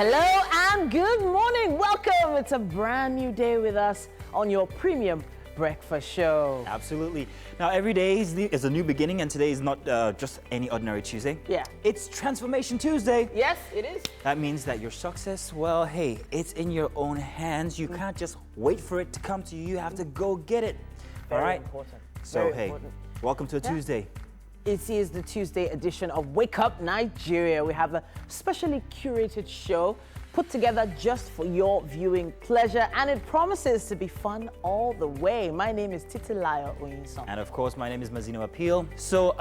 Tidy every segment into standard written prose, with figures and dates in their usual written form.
Hello and good morning. Welcome. It's a brand new day with us on your premium breakfast show. Absolutely. Now, every day is a new beginning, and today is not just any ordinary Tuesday. Yeah. It's Transformation Tuesday. Yes, it is. That means that your success, well, hey, it's in your own hands. You can't just wait for it to come to you. You have to go get it. Very all right? important. So, Very hey, important. welcome to a Tuesday. It is the Tuesday edition of Wake Up Nigeria. We have a specially curated show put together just for your viewing pleasure, and it promises to be fun all the way. My name is Titilayo Oyinson. And of course, my name is Mazino Appeal. So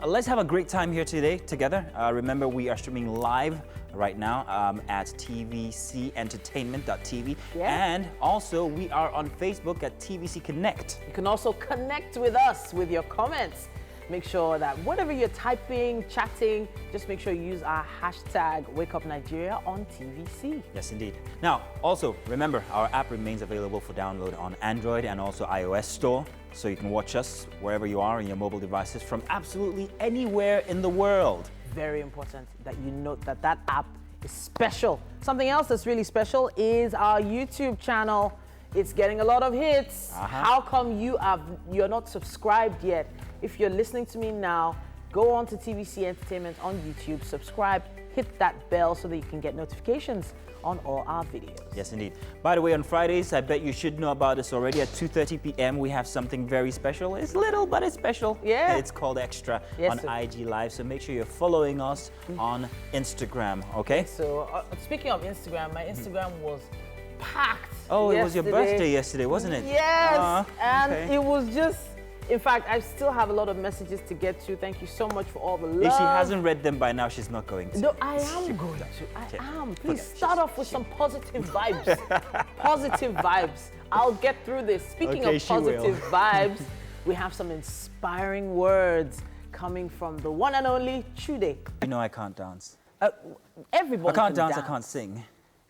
let's have a great time here today together. Remember, we are streaming live right now at tvcentertainment.tv. Yeah. And also, we are on Facebook at TVC Connect. You can also connect with us with your comments. Make sure that whatever you're typing, chatting, just make sure you use our hashtag WakeUpNigeria on TVC. Yes, indeed. Now, also, remember, our app remains available for download on Android and also iOS store, so you can watch us wherever you are on your mobile devices from absolutely anywhere in the world. Very important that you note that that app is special. Something else that's really special is our YouTube channel. It's getting a lot of hits. How come you're not subscribed yet? If you're listening to me now, go on to TVC Entertainment on YouTube, subscribe, hit that bell so that you can get notifications on all our videos. Yes, indeed. By the way, on Fridays, I bet you should know about this already. At 2:30 p.m., we have something very special. It's little, but it's special. Yeah. It's called Extra Yes, on IG Live. So make sure you're following us on Instagram, okay? So speaking of Instagram, my Instagram was packed. Oh, yesterday. it was your birthday yesterday, wasn't it? Yes, and okay. it was just, in fact, I still have a lot of messages to get to. Thank you so much for all the love. If she hasn't read them by now, she's not going to. No, I am going to. I am. Please start off with some positive vibes. Positive vibes. I'll get through this. Speaking of positive vibes, we have some inspiring words coming from the one and only Chude. You know I can't dance. Everyone I can't can dance, I can't sing.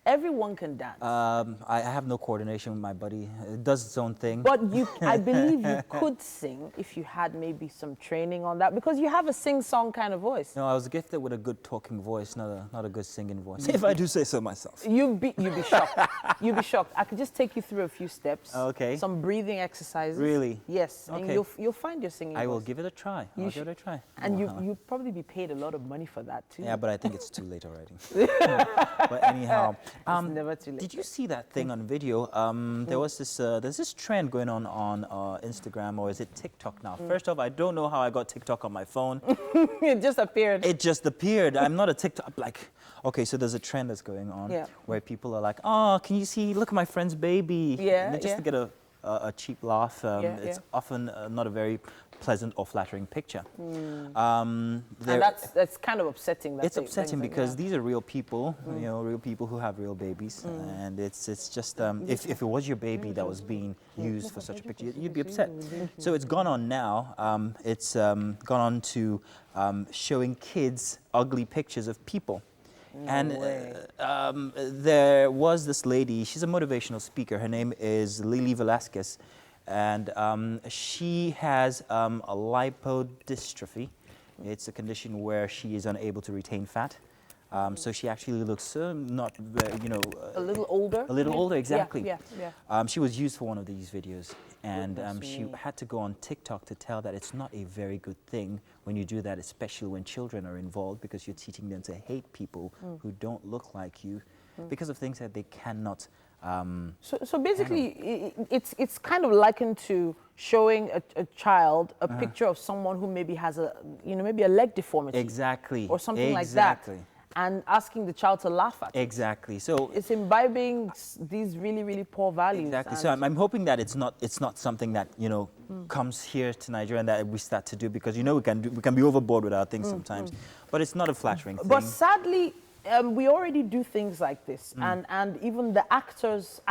Everyone can dance. I have no coordination with my body. It does its own thing. But I believe you could sing if you had maybe some training on that, because you have a sing-song kind of voice. No, I was gifted with a good talking voice, not a good singing voice. If I do say so myself. You'd be shocked. You'd be shocked. I could just take you through a few steps. Okay. Some breathing exercises. Really? Yes. Okay. And you'll find your singing I will voice. give it a try. I'll give it a try. And you'll probably be paid a lot of money for that too. Yeah, but I think it's too late already. But anyhow, it's never too late. did you see that thing on video? There's this trend going on Instagram, or is it TikTok now? First off, I don't know how I got TikTok on my phone. It just appeared. It just appeared. I'm not a TikTok, okay, so there's a trend that's going on where people are like, oh, can you see, look at my friend's baby. Yeah, just to get a cheap laugh. It's often not a very pleasant or flattering picture. And that's kind of upsetting. It's upsetting because these are real people, you know, real people who have real babies, and it's just if it was your baby that was being used for such a picture, you'd be upset. So it's gone on now. It's gone on to showing kids ugly pictures of people. There was this lady, she's a motivational speaker. Her name is Lily Velasquez, and she has a lipodystrophy. It's a condition where she is unable to retain fat. So she actually looks not very, a little older. A little older, exactly. Yeah. She was used for one of these videos, and she had to go on TikTok to tell that it's not a very good thing when you do that, especially when children are involved, because you're teaching them to hate people who don't look like you because of things that they cannot. So basically, it's kind of likened to showing a child a picture of someone who maybe has maybe a leg deformity. Exactly. Or something like that. And asking the child to laugh at it. Exactly. So it's imbibing these really, really poor values. Exactly. So I'm hoping that it's not something that comes here to Nigeria and that we start to do, because we can be overboard with our things sometimes, but it's not a flattering thing. But sadly, we already do things like this, and even the actors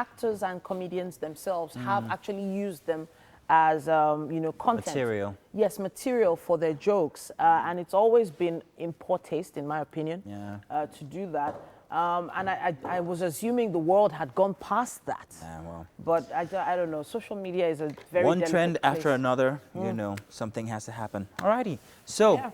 and comedians themselves have actually used them as content. Material. Yes, material for their jokes, and it's always been in poor taste, in my opinion, to do that. And I was assuming the world had gone past that. Yeah, well. But I don't know. Social media is a very one delicate trend place. after another, something has to happen. Alrighty. So,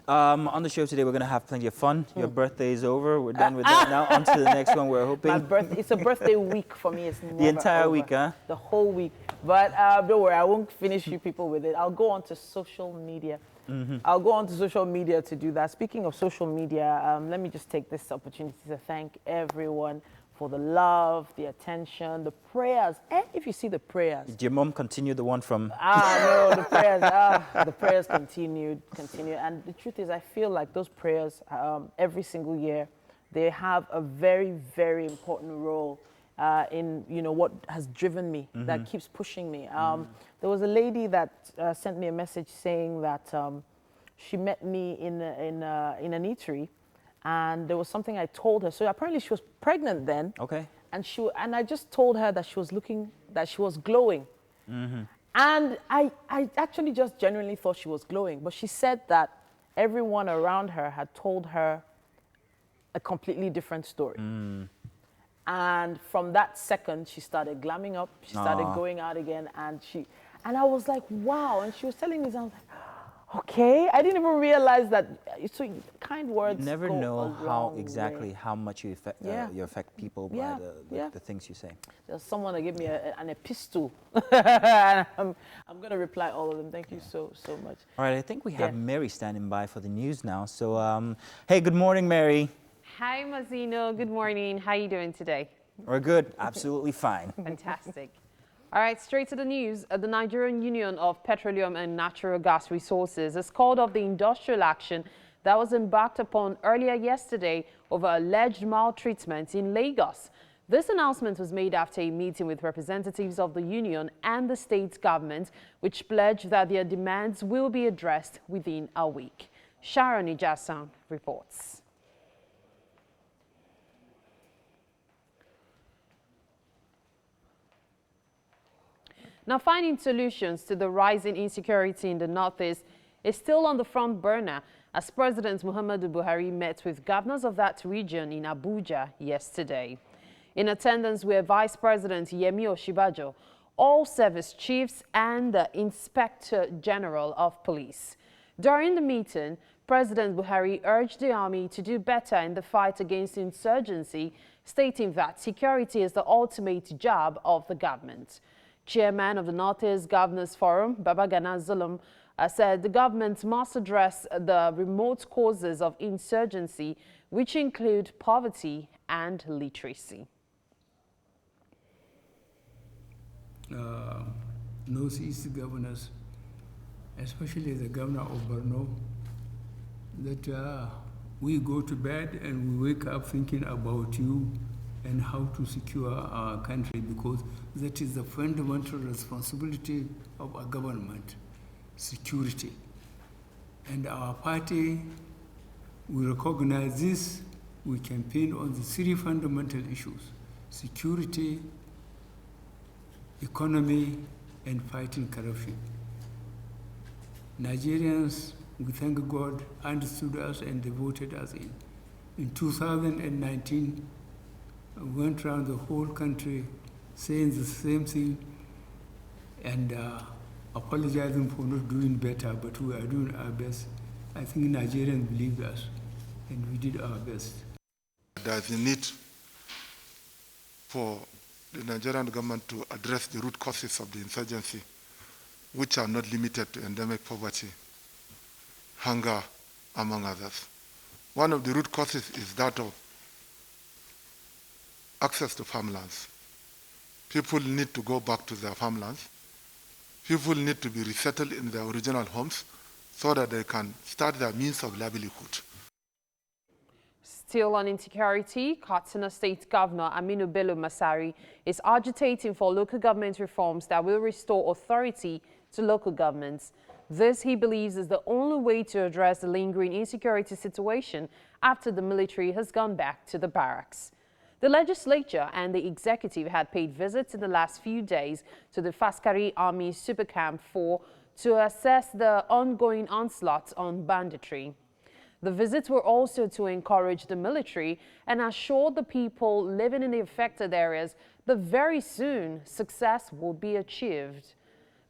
On the show today, we're going to have plenty of fun. Your birthday is over. We're done with that now. On to the next one, we're hoping. It's a birthday week for me. It's never The entire over. week, huh? The whole week. But don't worry, I won't finish you people with it. I'll go on to social media. I'll go on to social media to do that. Speaking of social media, let me just take this opportunity to thank everyone for the love, the attention, the prayers. And if you see the prayers. Did your mom continue the one from... No, the prayers continued. And the truth is, I feel like those prayers, every single year, they have a very, very important role in, what has driven me, that keeps pushing me. There was a lady that sent me a message saying that she met me in an eatery, and there was something I told her. So apparently she was pregnant then. Okay. And I just told her that she was glowing. And I actually just genuinely thought she was glowing. But she said that everyone around her had told her a completely different story. And from that second, she started glamming up. She started going out again. And I was like, wow. And she was telling me, I was like, okay. I didn't even realize that. So kind words. You never know how much you affect people by the things you say. There's someone that gave me an epistle. And I'm going to reply all of them. Thank you so much. All right, I think we have Mary standing by for the news now. So, hey, good morning, Mary. Hi, Mazino. Good morning. How are you doing today? We're good. Absolutely fine. Fantastic. All right, straight to the news. The Nigerian Union of Petroleum and Natural Gas Resources has called off the industrial action that was embarked upon earlier yesterday over alleged maltreatment in Lagos. This announcement was made after a meeting with representatives of the union and the state government, which pledged that their demands will be addressed within a week. Sharon Ijasan reports. Now, finding solutions to the rising insecurity in the Northeast is still on the front burner as President Muhammadu Buhari met with governors of that region in Abuja yesterday. In attendance were Vice President Yemi Oshibajo, all service chiefs, and the Inspector General of Police. During the meeting, President Buhari urged the army to do better in the fight against insurgency, stating that security is the ultimate job of the government. Chairman of the Northeast Governors Forum, Babagana Zulum, said the government must address the remote causes of insurgency, which include poverty and literacy. Northeast governors, especially the governor of Borno, that we go to bed and we wake up thinking about you and how to secure our country, because that is the fundamental responsibility of our government, security. And our party, we recognize this. We campaign on the three fundamental issues: security, economy, and fighting corruption. Nigerians, we thank God, understood us and they voted us in. In 2019, we went around the whole country saying the same thing and apologizing for not doing better, but we are doing our best. I think Nigerians believed us, and we did our best. There's a need for the Nigerian government to address the root causes of the insurgency, which are not limited to endemic poverty, hunger, among others. One of the root causes is that of access to farmlands. People need to go back to their farmlands. People need to be resettled in their original homes so that they can start their means of livelihood. Still on insecurity, Katsina State Governor Aminu Bello Masari is agitating for local government reforms that will restore authority to local governments. This, he believes, is the only way to address the lingering insecurity situation after the military has gone back to the barracks. The legislature and the executive had paid visits in the last few days to the Faskari Army Super Camp 4 to assess the ongoing onslaught on banditry. The visits were also to encourage the military and assure the people living in the affected areas that very soon success will be achieved.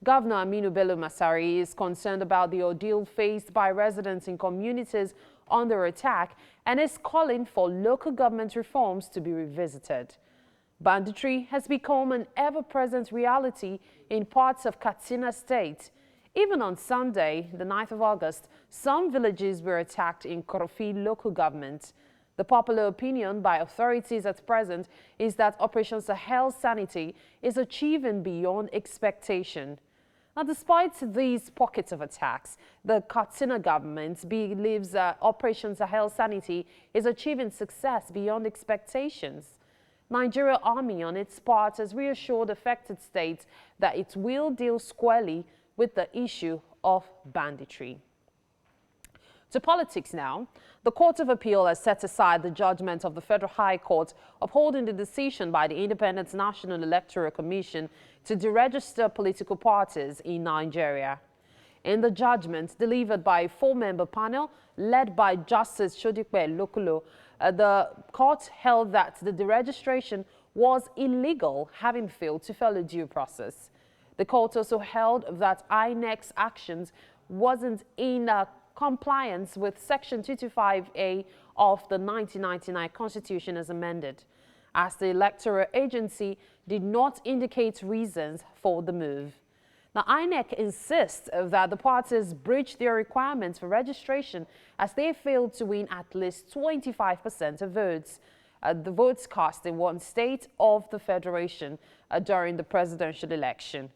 Governor Aminu Bello Masari is concerned about the ordeal faced by residents in communities under attack and is calling for local government reforms to be revisited. Banditry has become an ever-present reality in parts of Katsina State. Even on Sunday, the 9th of August, some villages were attacked in Korofi local government. The popular opinion by authorities at present is that Operation Sahel Sanity is achieving beyond expectation. Now, despite these pockets of attacks, the Katsina government believes Operation Sahel Sanity is achieving success beyond expectations. Nigeria Army, on its part, has reassured affected states that it will deal squarely with the issue of banditry. To politics now. The Court of Appeal has set aside the judgment of the Federal High Court upholding the decision by the Independent National Electoral Commission to deregister political parties in Nigeria. In the judgment delivered by a four-member panel led by Justice Shodipe Lokulo, the court held that the deregistration was illegal, having failed to follow due process. The court also held that INEC's actions wasn't in compliance with Section 225A of the 1999 Constitution as amended, as the electoral agency did not indicate reasons for the move. Now, INEC insists that the parties breached their requirements for registration as they failed to win at least 25% of votes. The votes cast in one state of the Federation during the presidential election.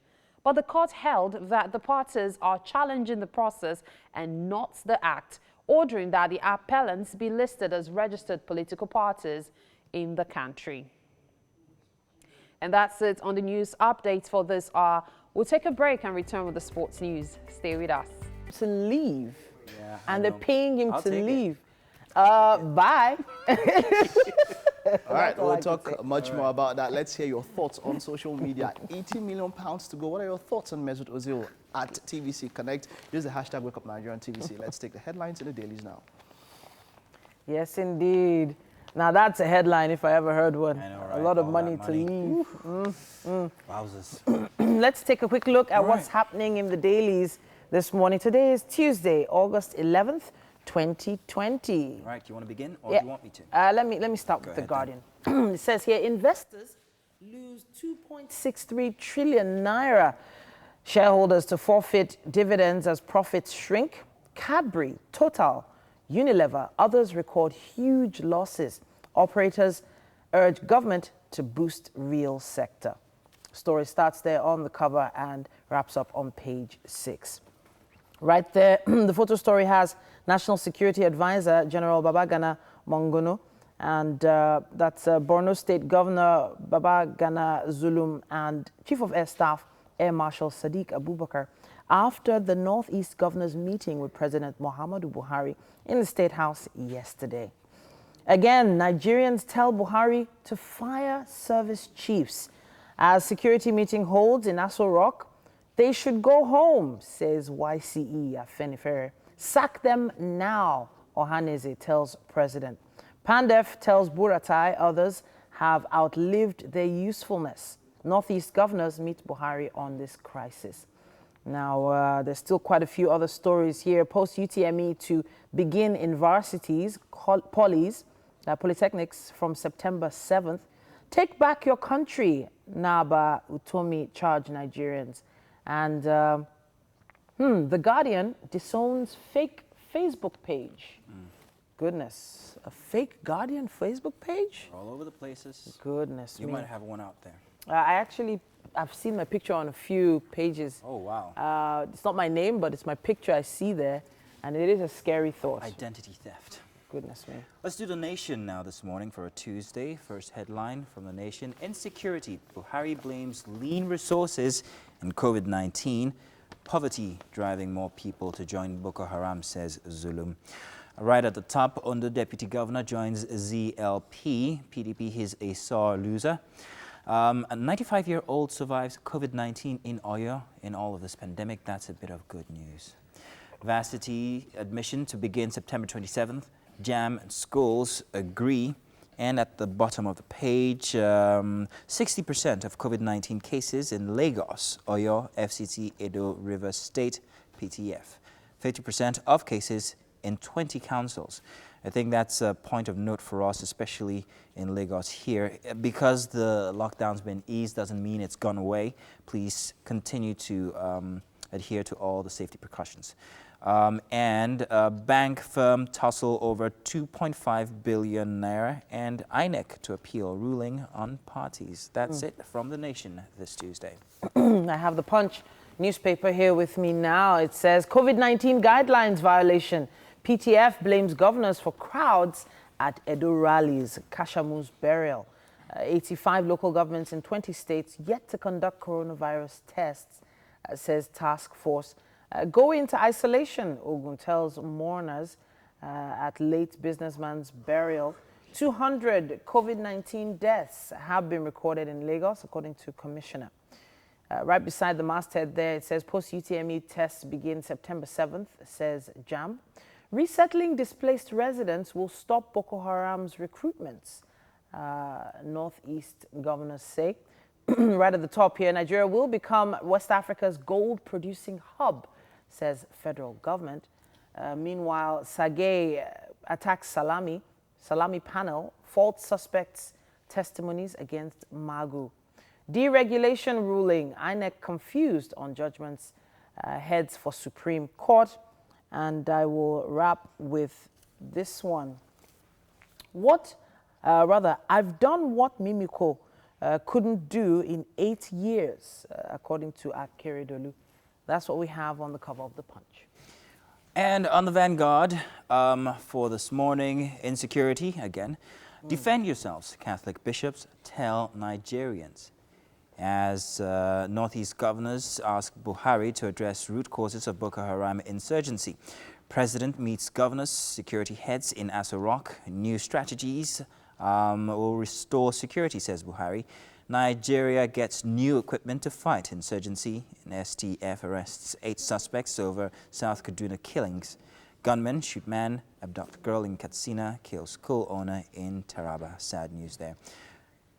But the court held that the parties are challenging the process and not the act, ordering that the appellants be listed as registered political parties in the country. And that's it on the news updates for this hour. We'll take a break and return with the sports news. Stay with us. To leave. Yeah, and they're paying him to leave. Bye. All right, we'll talk much more about that. Let's hear your thoughts on social media. 80 million pounds to go. What are your thoughts on Mesut Ozil at TVC Connect? Use the hashtag #WakeUpNigeria on TVC. Let's take the headlines in the dailies now. Yes, indeed. Now, that's a headline if I ever heard one. I know, right? A lot of All money that to leave. Wowzers. Let's take a quick look at what's happening in the dailies this morning. Today is Tuesday, August 11th, 2020. Right, do you want to begin or do you want me to? Let me start with The Guardian. It says here, investors lose 2.63 trillion naira. Shareholders to forfeit dividends as profits shrink. Cadbury, Total, Unilever, others record huge losses. Operators urge government to boost real sector. Story starts there on the cover and wraps up on page 6. Right there, the photo story has National Security Advisor General Babagana Mongono, and that's Borno State Governor Babagana Zulum and Chief of Air Staff Air Marshal Sadiq Abubakar after the Northeast Governor's meeting with President Muhammadu Buhari in the State House yesterday. Again, Nigerians tell Buhari to fire service chiefs. As security meeting holds in Aso Rock, they should go home, says YCE Afenifere. Sack them now, Ohaneze tells President. Pandef tells Buratai others have outlived their usefulness. Northeast governors meet Buhari on this crisis. Now, there's still quite a few other stories here. Post-UTME to begin in varsities, polytechnics from September 7th. Take back your country, Naba Utomi charge Nigerians. And The Guardian disowns fake Facebook page. Goodness, a fake Guardian Facebook page? All over the places. Goodness You me. might have one out there. I've seen my picture on a few pages. Oh, wow. It's not my name, but it's my picture I see there. And it is a scary thought. Identity theft. Goodness me. Let's do The Nation now this morning for a Tuesday. First headline from The Nation. Insecurity. Buhari blames lean resources and COVID-19. Poverty driving more people to join Boko Haram, says Zulum. Right at the top, Under Deputy Governor joins ZLP. PDP is a sore loser. A 95-year-old survives COVID-19 in Oyo in all of this pandemic. That's a bit of good news. Varsity admission to begin September 27th. JAM and schools agree. And at the bottom of the page, 60% of COVID-19 cases in Lagos, Oyo, FCT, Edo, Rivers State, PTF. 50% of cases in 20 councils. I think that's a point of note for us, especially in Lagos here. Because the lockdown's been eased doesn't mean it's gone away. Please continue to adhere to all the safety precautions. And bank firm tussle over 2.5 billion naira and INEC to appeal ruling on parties. That's it from The Nation this Tuesday. I have the Punch newspaper here with me now. It says COVID-19 guidelines violation. PTF blames governors for crowds at Edo rallies. Kashamu's burial. 85 local governments in 20 states yet to conduct coronavirus tests, says task force. Go into isolation, Ogun tells mourners at late businessman's burial. 200 COVID-19 deaths have been recorded in Lagos, according to Commissioner. Right beside the masthead there, it says post-UTME tests begin September 7th, says JAM. Resettling displaced residents will stop Boko Haram's recruitments, Northeast governors say. Right at the top here, Nigeria will become West Africa's gold-producing hub, says federal government. Meanwhile, Sage attacks Salami panel, false suspects testimonies against Magu. Deregulation ruling, INEC confused on judgments, heads for Supreme Court. And I will wrap with this one. I've done what Mimiko couldn't do in 8 years, according to Akeredolu. That's what we have on the cover of the Punch. And on the Vanguard for this morning, insecurity again. Defend yourselves, Catholic bishops tell Nigerians. As Northeast governors ask Buhari to address root causes of Boko Haram insurgency. President meets governors, security heads in Aso Rock. New strategies will restore security, says Buhari. Nigeria gets new equipment to fight insurgency. And STF arrests 8 suspects over South Kaduna killings. Gunmen shoot man, abduct girl in Katsina, kill school owner in Taraba. Sad news there.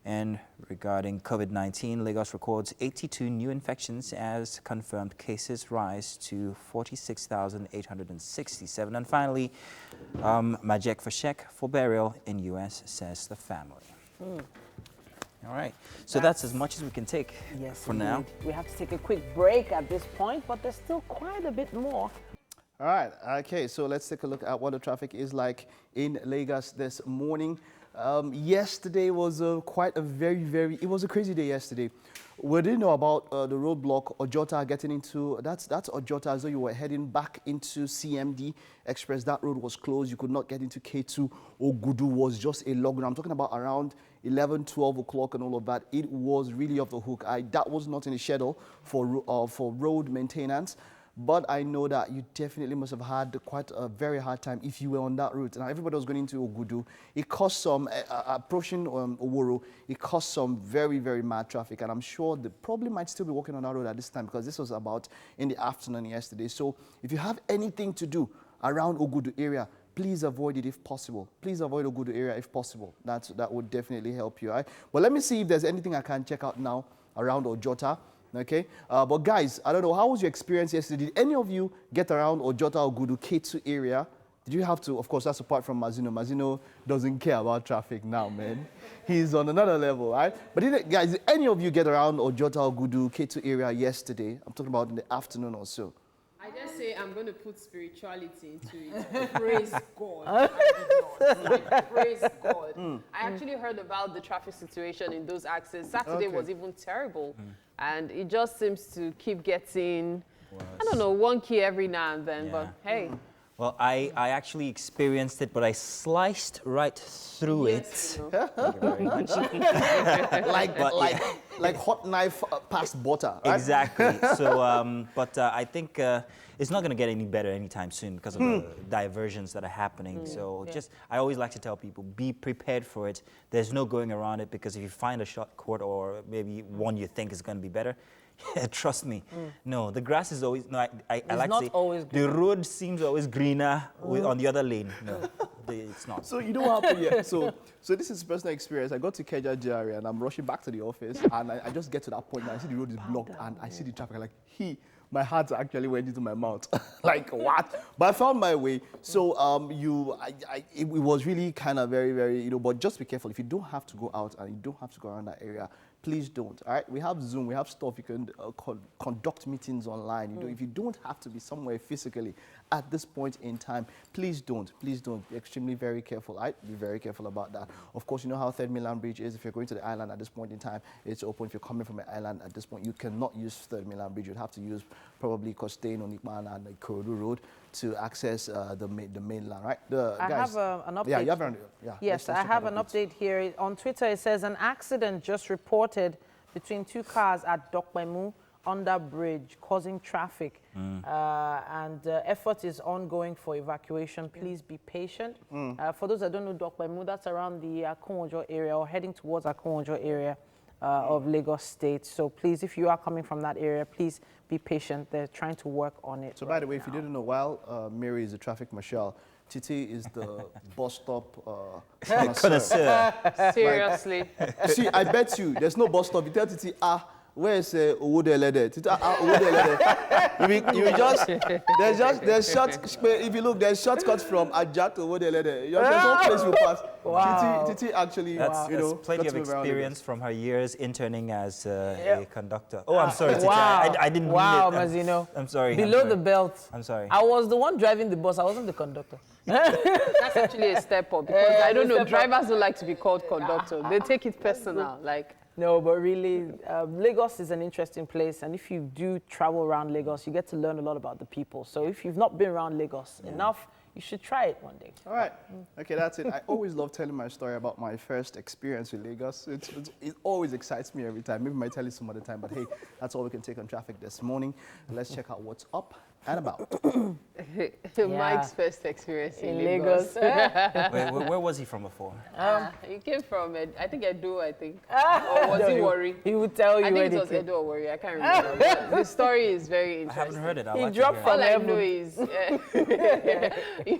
And regarding COVID-19, Lagos records 82 new infections as confirmed cases rise to 46,867. And finally, Majek Fashek for burial in U.S., says the family. All right, so that's as much as we can take for now. We have to take a quick break at this point, but there's still quite a bit more. All right, okay, so let's take a look at what the traffic is like in Lagos this morning. Yesterday was it was a crazy day yesterday. We didn't know about the roadblock Ojota getting into, that's Ojota as though you were heading back into CMD Express. That road was closed. You could not get into K2. Ogudu was just a lockdown. I'm talking about around 11, 12 o'clock and all of that. It was really off the hook. That was not in the schedule for road maintenance. But I know that you definitely must have had quite a very hard time if you were on that route. Now, everybody was going into Ogudu. It caused some, approaching Oworo, it caused some very, very mad traffic. And I'm sure they probably might still be walking on that road at this time because this was about in the afternoon yesterday. So if you have anything to do around Ogudu area, please avoid it if possible. Please avoid Ogudu area if possible. That would definitely help you. Right? But let me see if there's anything I can check out now around Ojota. Okay, but guys, I don't know, how was your experience yesterday? Did any of you get around Ojota or Ogudu K2 area? Did you have to, of course, that's apart from Mazino. Mazino doesn't care about traffic now, man. He's on another level, right? But guys, did any of you get around Ojota or Ogudu K2 area yesterday? I'm talking about in the afternoon or so. I just say I'm going to put spirituality into it. Praise God. Praise God. I actually heard about the traffic situation in those axes. Saturday was even terrible. And it just seems to keep getting, I don't know, wonky every now and then. But hey. Well, I actually experienced it, but I sliced right through it. Thank you very much. like hot knife past butter. Right? Exactly. So, but I think it's not going to get any better anytime soon because of the diversions that are happening. So I always like to tell people, be prepared for it. There's no going around it because if you find a shortcut or maybe one you think is going to be better, trust me. No, the grass is always, I like to say, always greener. The road seems always greener on the other lane. No, it's not. So you know what happened here? So this is personal experience. I got to Keja GRA and I'm rushing back to the office, and I just get to that point and I see the road is blocked and I see the traffic. I'm like, my heart actually went into my mouth. Like, what? But I found my way. So it was really kind of very, very, but just be careful. If you don't have to go out and you don't have to go around that area, please don't. All right, we have Zoom, we have stuff. You can conduct meetings online. If you don't have to be somewhere physically at this point in time, please don't. Please don't. Be extremely very careful. All right, be very careful about that. Of course, you know how Third Mainland Bridge is. If you're going to the island at this point in time, it's open. If you're coming from an island at this point, you cannot use Third Mainland Bridge. You'd have to use probably Costain, Onikman, and the Ikorodu Road to access the mainland. Right? I have an update. Yeah, you have an Yes, I have an update here. On Twitter, it says an accident just reported between two cars at Dokpemu under bridge, causing traffic. And effort is ongoing for evacuation. Please be patient. For those that don't know Dokpemu, that's around the Akonwojo area or heading towards Akonwojo area of Lagos State. So please, if you are coming from that area, please be patient. They're trying to work on it. So by the way, if you didn't know, while Mary is the traffic marshal, Titi is the bus stop connoisseur. Seriously. See, I bet you, there's no bus stop. You tell Titi, where is Owode-Elede? Titi, Owode-Elede. You just, there's short, if you look, there's shortcuts from Ajah to Owode-Elede. There's no place you pass. Wow. Titi actually, That's plenty of experience from her years interning as a conductor. Oh, I'm sorry, Titi. Wow. I didn't wow, mean it. Mazino. I'm sorry. Below the belt. I'm sorry. I was the one driving the bus. I wasn't the conductor. That's actually a step up because I don't know, drivers don't like to be called conductor. They take it personal. Like, no, but really, Lagos is an interesting place, and if you do travel around Lagos, you get to learn a lot about the people. So if you've not been around Lagos enough, you should try it one day. All right. Okay, that's it. I always love telling my story about my first experience in Lagos. It always excites me every time. Maybe I might tell you some other time, but hey, that's all we can take on traffic this morning. Let's check out what's up and about. Mike's first experience in Lagos. Where was he from before? He came from, I think Edo, or was he Warri? He would tell you I think anything. it was Edo or Warri, I can't remember. But the story is very I interesting. haven't heard it. He dropped from All I heaven. know is,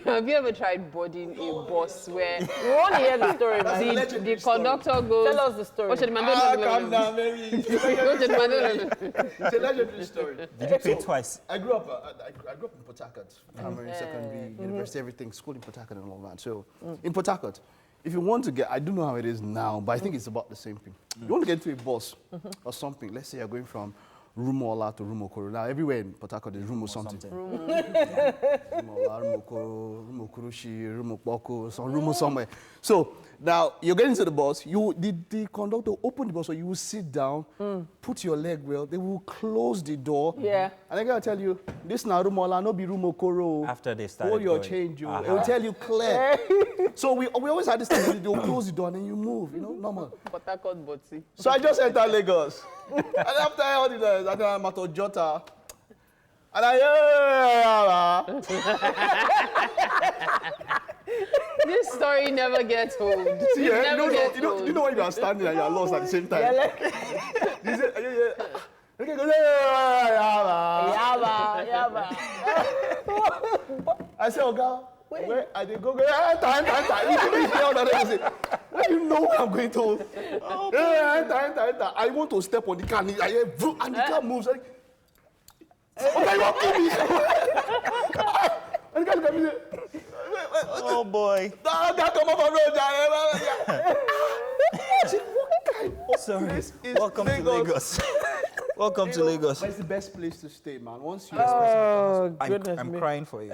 have you ever tried boarding a bus where We want to hear the story, man. the conductor goes... Tell us the story. What should the man do? Calm down, Mary. What should the man do? It's a legendary story. Did you pay twice? I grew up in Port Harcourt, primary, secondary, university, everything, school in Port Harcourt and all that. So in Port Harcourt, if you want to get, I don't know how it is now, but I think it's about the same thing. You want to get into a bus or something, let's say you're going from Rumola to Rumokoro. Now everywhere in Port Harcourt is Rumo something. Rumola, Rumokoro, Rumokurushi, Rumokboko, some Rumo somewhere. So now you're getting into the bus, the conductor open the bus, so you will sit down, put your leg well, they will close the door. Yeah. And I gotta tell you, this now Rumola, no be Rumokoro. After they started Hold your going. change, it will tell you clear. So we always had this thing, they'll close the door and then you move, normal. Port Harcourt, Botsi. So I just entered Lagos. And after all the days, I think I'm at Ojota. And This story never gets old. See, It never gets old. you know when you are standing and you are lost at the same time. You say, okay, go, Yaba. I say, Oga, where I did go, time. When you know I'm going to, time. I want to step on the car, and the car moves. Okay, you want to kill me? And the guy look at me. Oh boy. That come off a road. What kind of Sorry. place is Welcome to Lagos. Welcome to Lagos. But it's the best place to stay, man. Once you Oh, goodness I'm me. crying for you.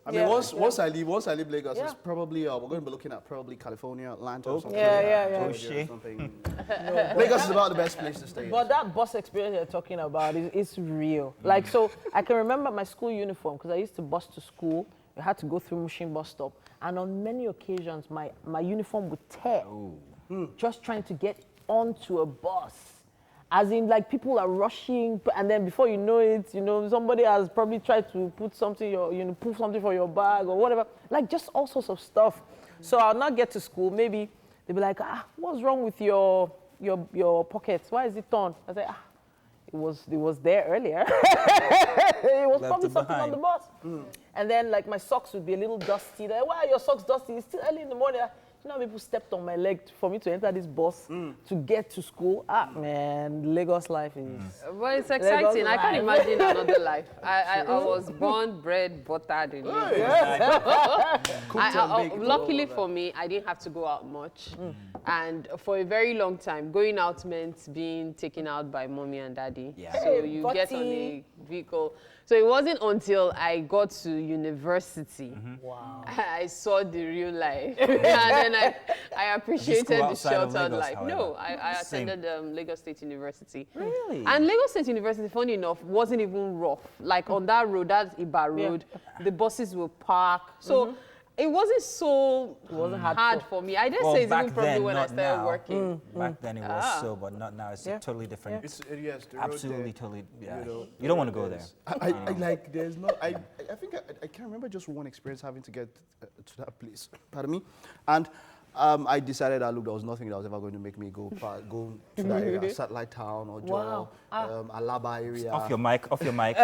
I mean, once I leave Lagos, it's probably we're going to be looking at probably California, Atlanta, or something. Yeah. Georgia or something. Lagos is about the best place to stay. But that bus experience you're talking about is real. Like, so I can remember my school uniform because I used to bus to school. We had to go through Mushin bus stop. And on many occasions, my uniform would tear. Just trying to get onto a bus. As in, like, people are rushing, and then before you know it, somebody has probably tried to put something, pull something for your bag or whatever. Like, just all sorts of stuff. So I'll not get to school. Maybe they'll be like, what's wrong with your pockets? Why is it torn? I say, it was there earlier. It was Left probably it something on behind. the bus. And then like my socks would be a little dusty. Like, why are your socks dusty? It's still early in the morning. You know, people stepped on my leg for me to enter this bus to get to school. Ah, man, Lagos life is... Well, it's exciting. I can't life. imagine another life. I was born, bred, buttered in luckily for me, I didn't have to go out much. And for a very long time, going out meant being taken out by mommy and daddy. Yeah. So you get on a vehicle. So it wasn't until I got to university I saw the real life. And then I appreciated the outside of sheltered Lagos, life. however? No, I Same. attended Lagos State University. Really? And Lagos State University, funny enough, wasn't even rough. Like on that road, that Iba road, the buses will park. So it wasn't so hard for me. I didn't say it's even probably when I started working. Back then it was so, but not now. It's totally different. It's, yes, the road Absolutely, there, totally. Yeah. know, You don't want to go there. I like, there's no, I think I can't remember just one experience having to get to that place, pardon me. And I decided that, look, there was nothing that was ever going to make me go to that area, Satellite Town or Joel, Alaba area. Off your mic, off your mic.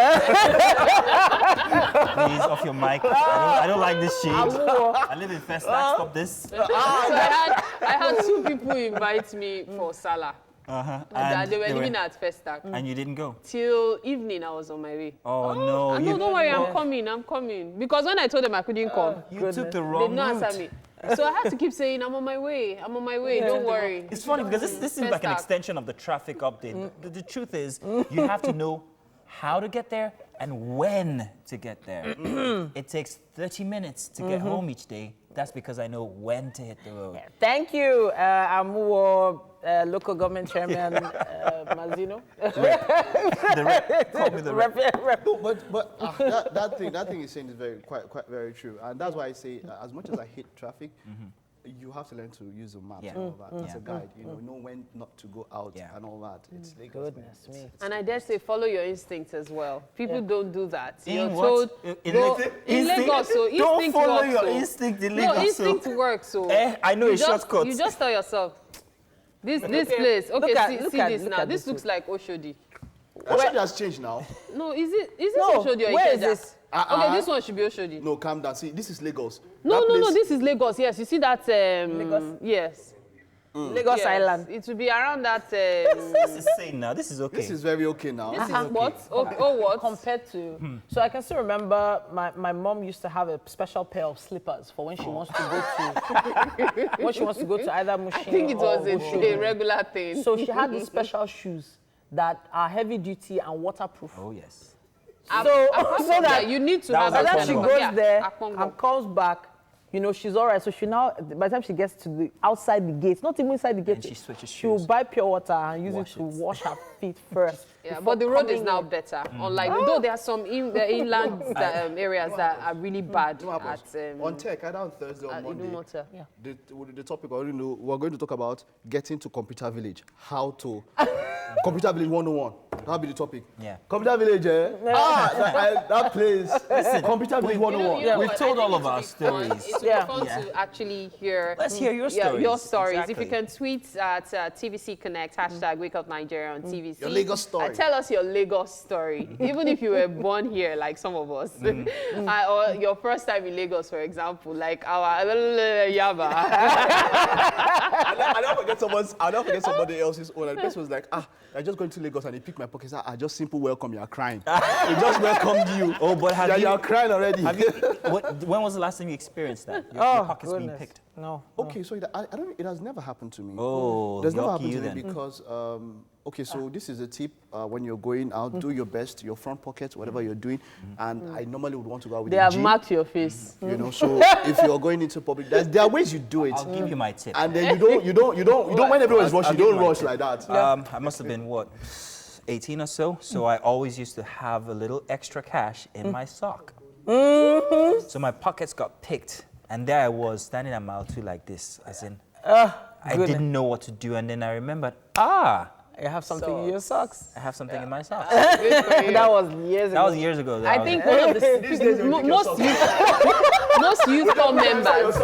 Please, off your mic. I don't like this shit. I live in Festac, stop this. So I had two people invite me for Salah. And They were living at Festac. And you didn't go? Till evening, I was on my way. Oh, no. No, don't worry, I'm coming. Because when I told them I couldn't come, You took the they wrong did not route. answer me. So I had to keep saying, I'm on my way, don't worry. It's funny because this seems like an Festac. extension of the traffic update. The truth is, you have to know how to get there and when to get there. It takes 30 minutes to get home each day. That's because I know when to hit the road. Thank you, Amuwo, local government chairman Mazino. The rep. Call me the rep. But that thing he's saying is quite very true, and that's why I say as much as I hate traffic, you have to learn to use the maps and all that. It's a guide, know when not to go out and all that. It's Lagos. Goodness me. And I dare say, follow your instincts as well. People don't do that. You're In told, what? in Lagos, so Don't instinct follow works, your so. instinct in No, Lagos. so. instinct works, so. I know you a just- shortcut. You just tell yourself, this place, okay, look see at this this now. one. This looks like Oshodi. Oshodi has changed now. No, is this No, Oshodi or where is Ikeja? this? Okay, this one should be Oshodi. No, calm down. See, this is Lagos. No, That no, place- this is Lagos. Yes, you see that? Lagos? Yes. Lagos Yes. Island. It will be around that. This is sane now. This is okay. This is very okay now. This is what? Oh, what? Compared to, so I can still remember my mom used to have a special pair of slippers for when she wants to go to either Mushin I think it was or a Oshodi. regular thing. So she had these special shoes that are heavy duty and waterproof. Oh, yes. So that you need to That have was by the a time she Akongo. goes there Akongo. and comes back, she's all right. So she now, by the time she gets to the outside the gate, not even inside the gate, And she switches she'll shoes. buy pure water and use Wash it to it. wash her feet first. Yeah, before but the road is coming now in. better. Unlike, though there are some inland areas that are really bad What happens? at On tech, either on Thursday or at Monday, Idumota. the topic I already know, we're going to talk about getting to Computer Village. How to Computer Village 101. That'll be the topic. Yeah. Computer Village, that place. Computer Village 101. know We've what? told I all think of our it would be fun. stories. It would Yeah. be fun to actually hear. Let's hear your Yeah, stories. your stories. If Exactly. you can tweet at TVC Connect, hashtag Wake Up Nigeria on TVC. Your Lagos story. Tell us your Lagos story. Even if you were born here, like some of us. Or your first time in Lagos, for example, like our Yaba. I'll never forget somebody else's own. And the person was like, I just going to Lagos and he picked my pockets. I just simple welcome, you're crying. He just welcomed you. Oh, but have you, You're crying already. when was the last time you experienced that? Your pockets being picked? No. Okay, so I don't. It has never happened to me. Oh, There's never lucky happened you to me then. because okay, so this is a tip when you're going out, do your best, your front pocket, whatever you're doing, and I normally would want to go out with They a have G, marked your face. so if you're going into public, there are ways you do it, I'll give you my tip. and then you don't when everyone is rushing, you don't rush like that. I must have been, 18 or so. So I always used to have a little extra cash in my sock. So my pockets got picked. And there I was standing at mile 2 like this, as in, I didn't know what to do. And then I remembered, I have something in your socks. I have something in my socks. That was years ago. That was years ago. I think one of the most youthful members.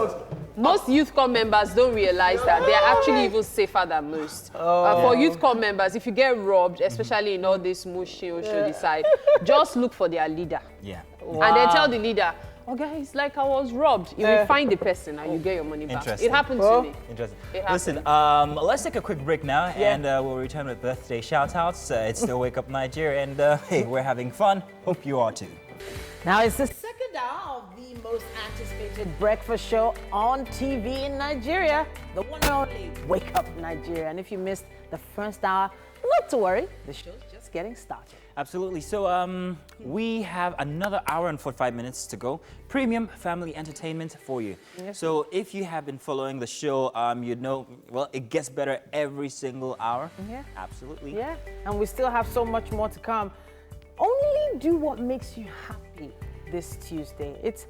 Most youth corps members don't realize that they are actually even safer than most. For youth corps members, if you get robbed, especially in all this mushy side, just look for their leader. Yeah. And then tell the leader, oh guys, like I was robbed. You will find the person and you get your money back. Interesting. It happened to me. Interesting. It happened. Listen, let's take a quick break now, and we'll return with birthday shout-outs. It's still Wake Up Nigeria, and hey, we're having fun. Hope you are too. Now it's the second hour of the most anticipated breakfast show on TV in Nigeria, the one and only Wake Up Nigeria. And if you missed the first hour, not to worry, the show's just getting started. Absolutely. So we have another hour and 45 minutes to go. Premium family entertainment for you. Yes. So if you have been following the show, you'd know, well, it gets better every single hour. Yeah. Absolutely. Yeah. And we still have so much more to come. Only do what makes you happy this Tuesday. It's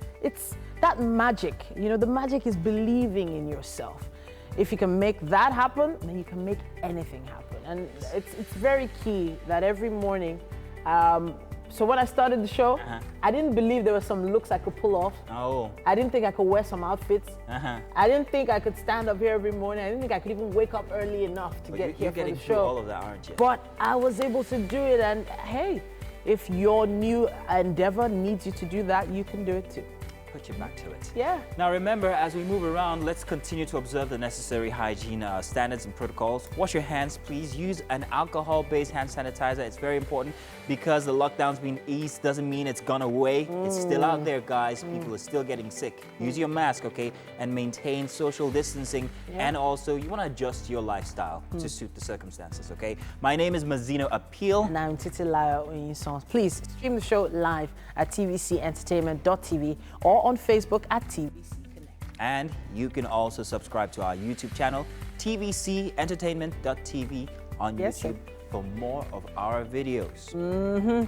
that magic. You know, the magic is believing in yourself. If you can make that happen, then you can make anything happen. And it's very key that every morning, so when I started the show, I didn't believe there were some looks I could pull off. Oh. I didn't think I could wear some outfits. I didn't think I could stand up here every morning. I didn't think I could even wake up early enough to get here for the show. All of that, aren't you? But I was able to do it, and hey, if your new endeavor needs you to do that, you can do it too. Put your back to it. Yeah. Now remember, as we move around, let's continue to observe the necessary hygiene standards and protocols. Wash your hands, please. Use an alcohol-based hand sanitizer. It's very important because the lockdown's been eased doesn't mean it's gone away. It's still out there, guys. People are still getting sick. Use your mask, okay? And maintain social distancing. And also, you want to adjust your lifestyle to suit the circumstances, okay? My name is Mazino Appeal. And I'm Titilayo Oyinson. Please stream the show live at tvcentertainment.tv or on Facebook at TVC Connect. And you can also subscribe to our YouTube channel, tvcentertainment.tv on YouTube for more of our videos.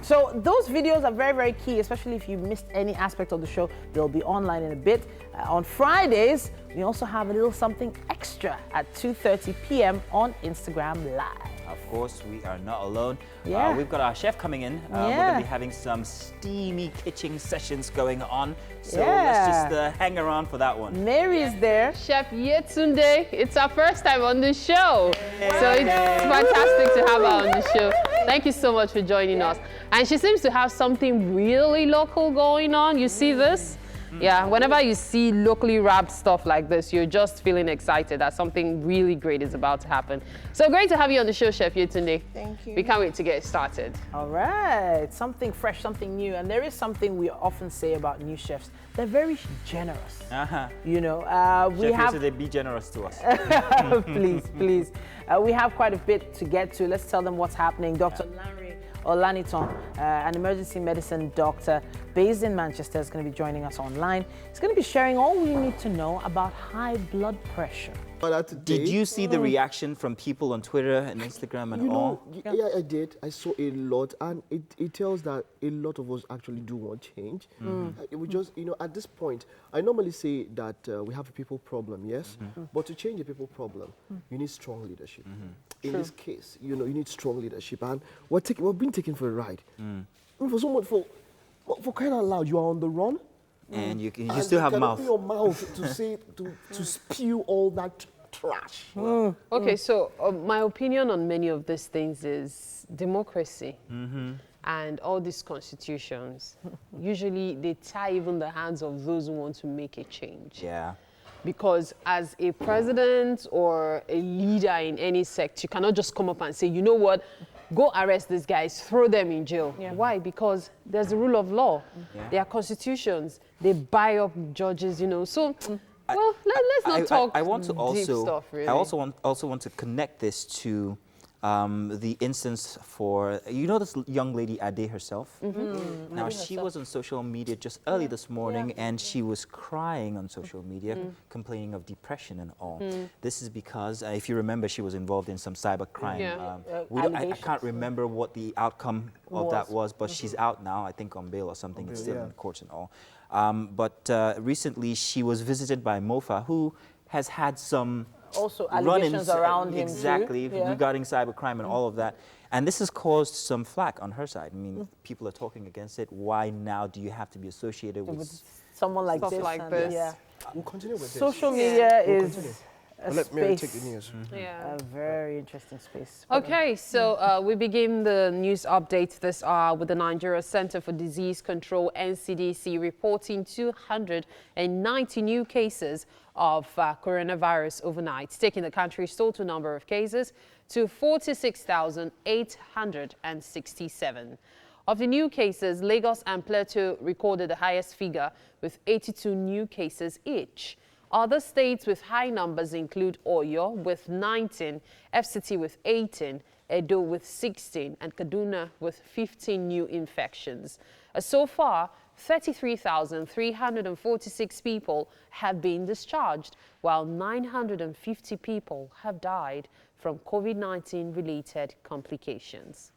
So those videos are very, very key, especially if you missed any aspect of the show. They'll be online in a bit. On Fridays, we also have a little something extra at 2:30 p.m. on Instagram Live. Of course, we are not alone. Yeah. We've got our chef coming in. We're going to be having some steamy kitchen sessions going on. So let's just hang around for that one. Mary's there. Chef Yetunde, it's our first time on the show. So it's fantastic to have her on the show. Thank you so much for joining us. And she seems to have something really local going on. You see this? Yeah, whenever you see locally wrapped stuff like this, you're just feeling excited that something really great is about to happen. So great to have you on the show, Chef Yetunde. Thank you. We can't wait to get started. All right, something fresh, something new. And there is something we often say about new chefs. They're very generous. You know, we have... Chef Yetunde, be generous to us. Please, please. We have quite a bit to get to. Let's tell them what's happening. Dr. Larry Olaniton, an emergency medicine doctor based in Manchester, is going to be joining us online. He's going to be sharing all we need to know about high blood pressure. Did you see the reaction from people on Twitter and Instagram and all? Yeah, I did. I saw a lot, and it tells that a lot of us actually do want change. We just, at this point, I normally say that we have a people problem, yes? But to change a people problem, you need strong leadership. In this case, you need strong leadership, and we're being taken for a ride. For someone, for crying out loud, you are on the run. And you still have mouth. Open your mouth to say to spew all that trash. Okay, so my opinion on many of these things is democracy and all these constitutions. Usually they tie even the hands of those who want to make a change. Yeah. Because as a president or a leader in any sect, you cannot just come up and say, you know what, go arrest these guys, throw them in jail. Why? Because there's the rule of law. There are constitutions. They buy up judges, So, well, let's not talk I want to deep stuff, really. I also want to connect this to the instance for, this young lady Ade herself. Now, she was on social media just early this morning, and she was crying on social media, complaining of depression and all. This is because, if you remember, she was involved in some cyber crime. I can't remember what the outcome of that was, but she's out now, I think on bail or something. It's still in courts and all. But recently, she was visited by Mofa, who has had some also running allegations around him exactly too. Yeah. regarding cybercrime and all of that. And this has caused some flack on her side. I mean, people are talking against it. Why now do you have to be associated with someone like Stuff this? like and, this. Yeah. We'll continue with this. Social media We'll is continue. a Let Mary take space, the news. Yeah. a very interesting space. Okay, so we begin the news update this hour with the Nigeria Center for Disease Control, NCDC, reporting 290 new cases of coronavirus overnight, taking the country's total number of cases to 46,867. Of the new cases, Lagos and Plateau recorded the highest figure with 82 new cases each. Other states with high numbers include Oyo with 19, FCT with 18, Edo with 16, and Kaduna with 15 new infections. So far, 33,346 people have been discharged, while 950 people have died from COVID-19 related complications.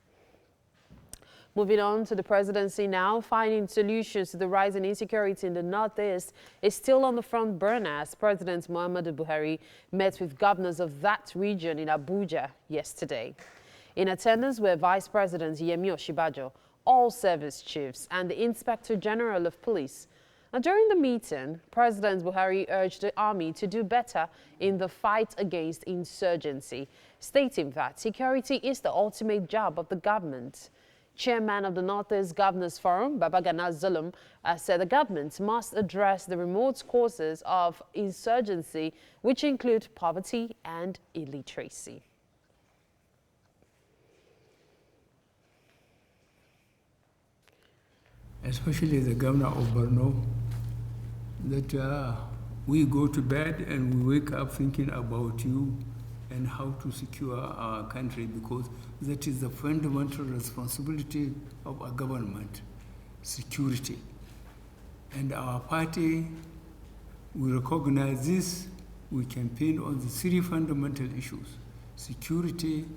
Moving on to the presidency now, finding solutions to the rising insecurity in the Northeast is still on the front burner as President Muhammadu Buhari met with governors of that region in Abuja yesterday. In attendance were Vice President Yemi Oshibajo, all service chiefs, and the Inspector General of Police. Now, during the meeting, President Buhari urged the army to do better in the fight against insurgency, stating that security is the ultimate job of the government. Chairman of the Northeast Governors Forum, Babagana Zulum, said the government must address the remote causes of insurgency, which include poverty and illiteracy. Especially the governor of Borno, that we go to bed and we wake up thinking about you and how to secure our country, because that is the fundamental responsibility of our government, security. And our party, we recognize this, we campaign on the three fundamental issues: security,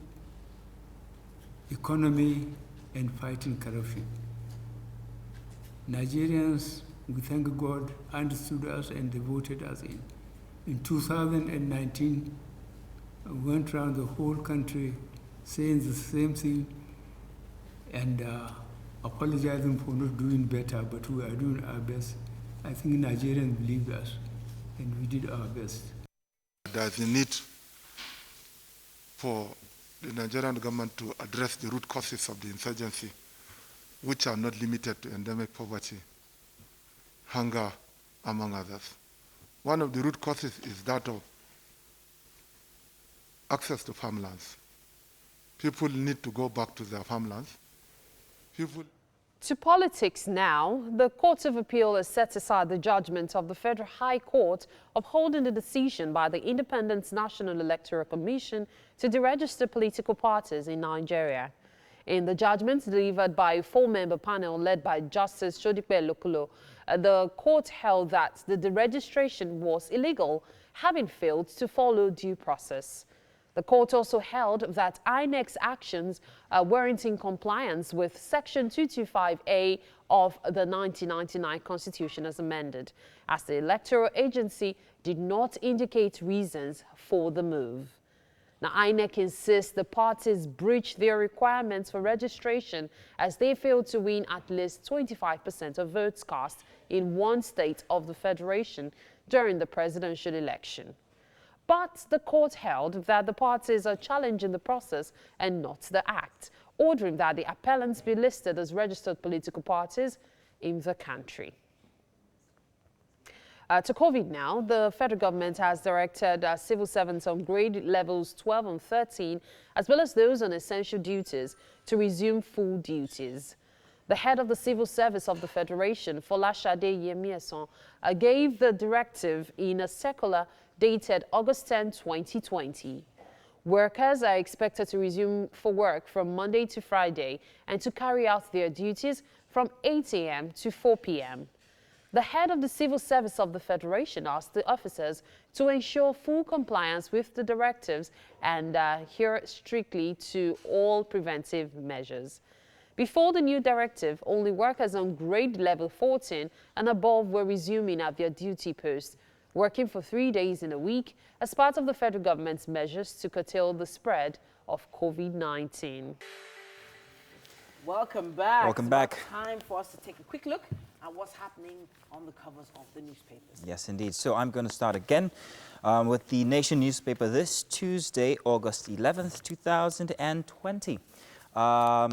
economy, and fighting corruption. Nigerians, we thank God, understood us and they voted us in. In 2019, we went around the whole country saying the same thing and apologizing for not doing better, but we are doing our best. I think Nigerians believed us and we did our best. There's a need for the Nigerian government to address the root causes of the insurgency, which are not limited to endemic poverty, hunger, among others. One of the root causes is that of access to farmlands. People need to go back to their farmlands. To politics now, the Court of Appeal has set aside the judgment of the Federal High Court upholding the decision by the Independent National Electoral Commission to deregister political parties in Nigeria. In the judgment delivered by a four-member panel led by Justice Shodipe Lokulo, the court held that the deregistration was illegal, having failed to follow due process. The court also held that INEC's actions weren't in compliance with Section 225A of the 1999 Constitution as amended, as the electoral agency did not indicate reasons for the move. Now, INEC insists the parties breached their requirements for registration as they failed to win at least 25% of votes cast in one state of the Federation during the presidential election. But the court held that the parties are challenging the process and not the act, ordering that the appellants be listed as registered political parties in the country. To COVID now, the federal government has directed civil servants on grade levels 12 and 13, as well as those on essential duties, to resume full duties. The head of the Civil Service of the Federation, Folashade Yemieson, gave the directive in a circular dated August 10, 2020. Workers are expected to resume for work from Monday to Friday and to carry out their duties from 8 a.m. to 4 p.m. The head of the Civil Service of the Federation asked the officers to ensure full compliance with the directives and adhere strictly to all preventive measures. Before the new directive, only workers on grade level 14 and above were resuming at their duty posts. working for 3 days in a week as part of the federal government's measures to curtail the spread of COVID-19. Welcome back. Welcome It's back. about time for us to take a quick look at what's happening on the covers of the newspapers. Yes, indeed. So I'm going to start again with the Nation newspaper this Tuesday, August 11th, 2020.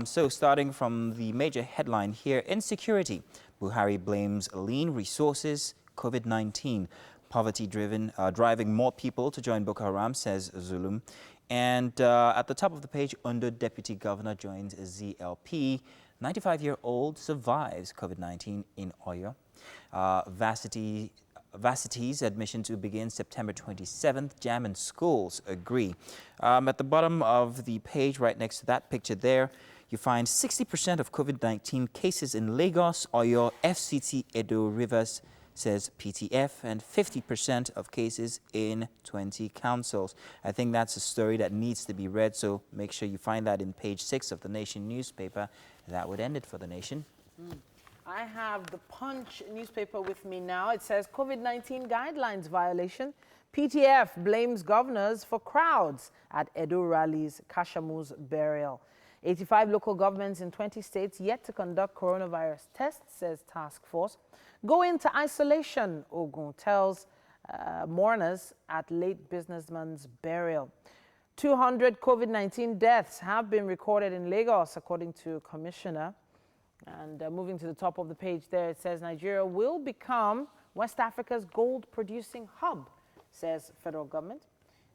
So starting from the major headline here, Insecurity. Buhari blames lean resources, COVID-19. Poverty-driven, driving more people to join Boko Haram, says Zulum. And at the top of the page, under Deputy Governor joins ZLP. 95-year-old survives COVID-19 in Oyo. Varsity's admission to begin September 27th. Jam and schools agree. At the bottom of the page, right next to that picture there, you find 60% of COVID-19 cases in Lagos, Oyo, FCT, Edo, Rivers, says PTF, and 50% of cases in 20 councils. I think that's a story that needs to be read, so make sure you find that in page 6 of the Nation newspaper. That would end it for the Nation. I have the Punch newspaper with me now. It says COVID-19 guidelines violation. PTF blames governors for crowds at Edo rallies, Kashamu's burial. 85 local governments in 20 states yet to conduct coronavirus tests, says task force. Go into isolation, Ogun tells mourners at late businessman's burial. 200 COVID-19 deaths have been recorded in Lagos, according to Commissioner. And moving to the top of the page there, it says Nigeria will become West Africa's gold-producing hub, says federal government.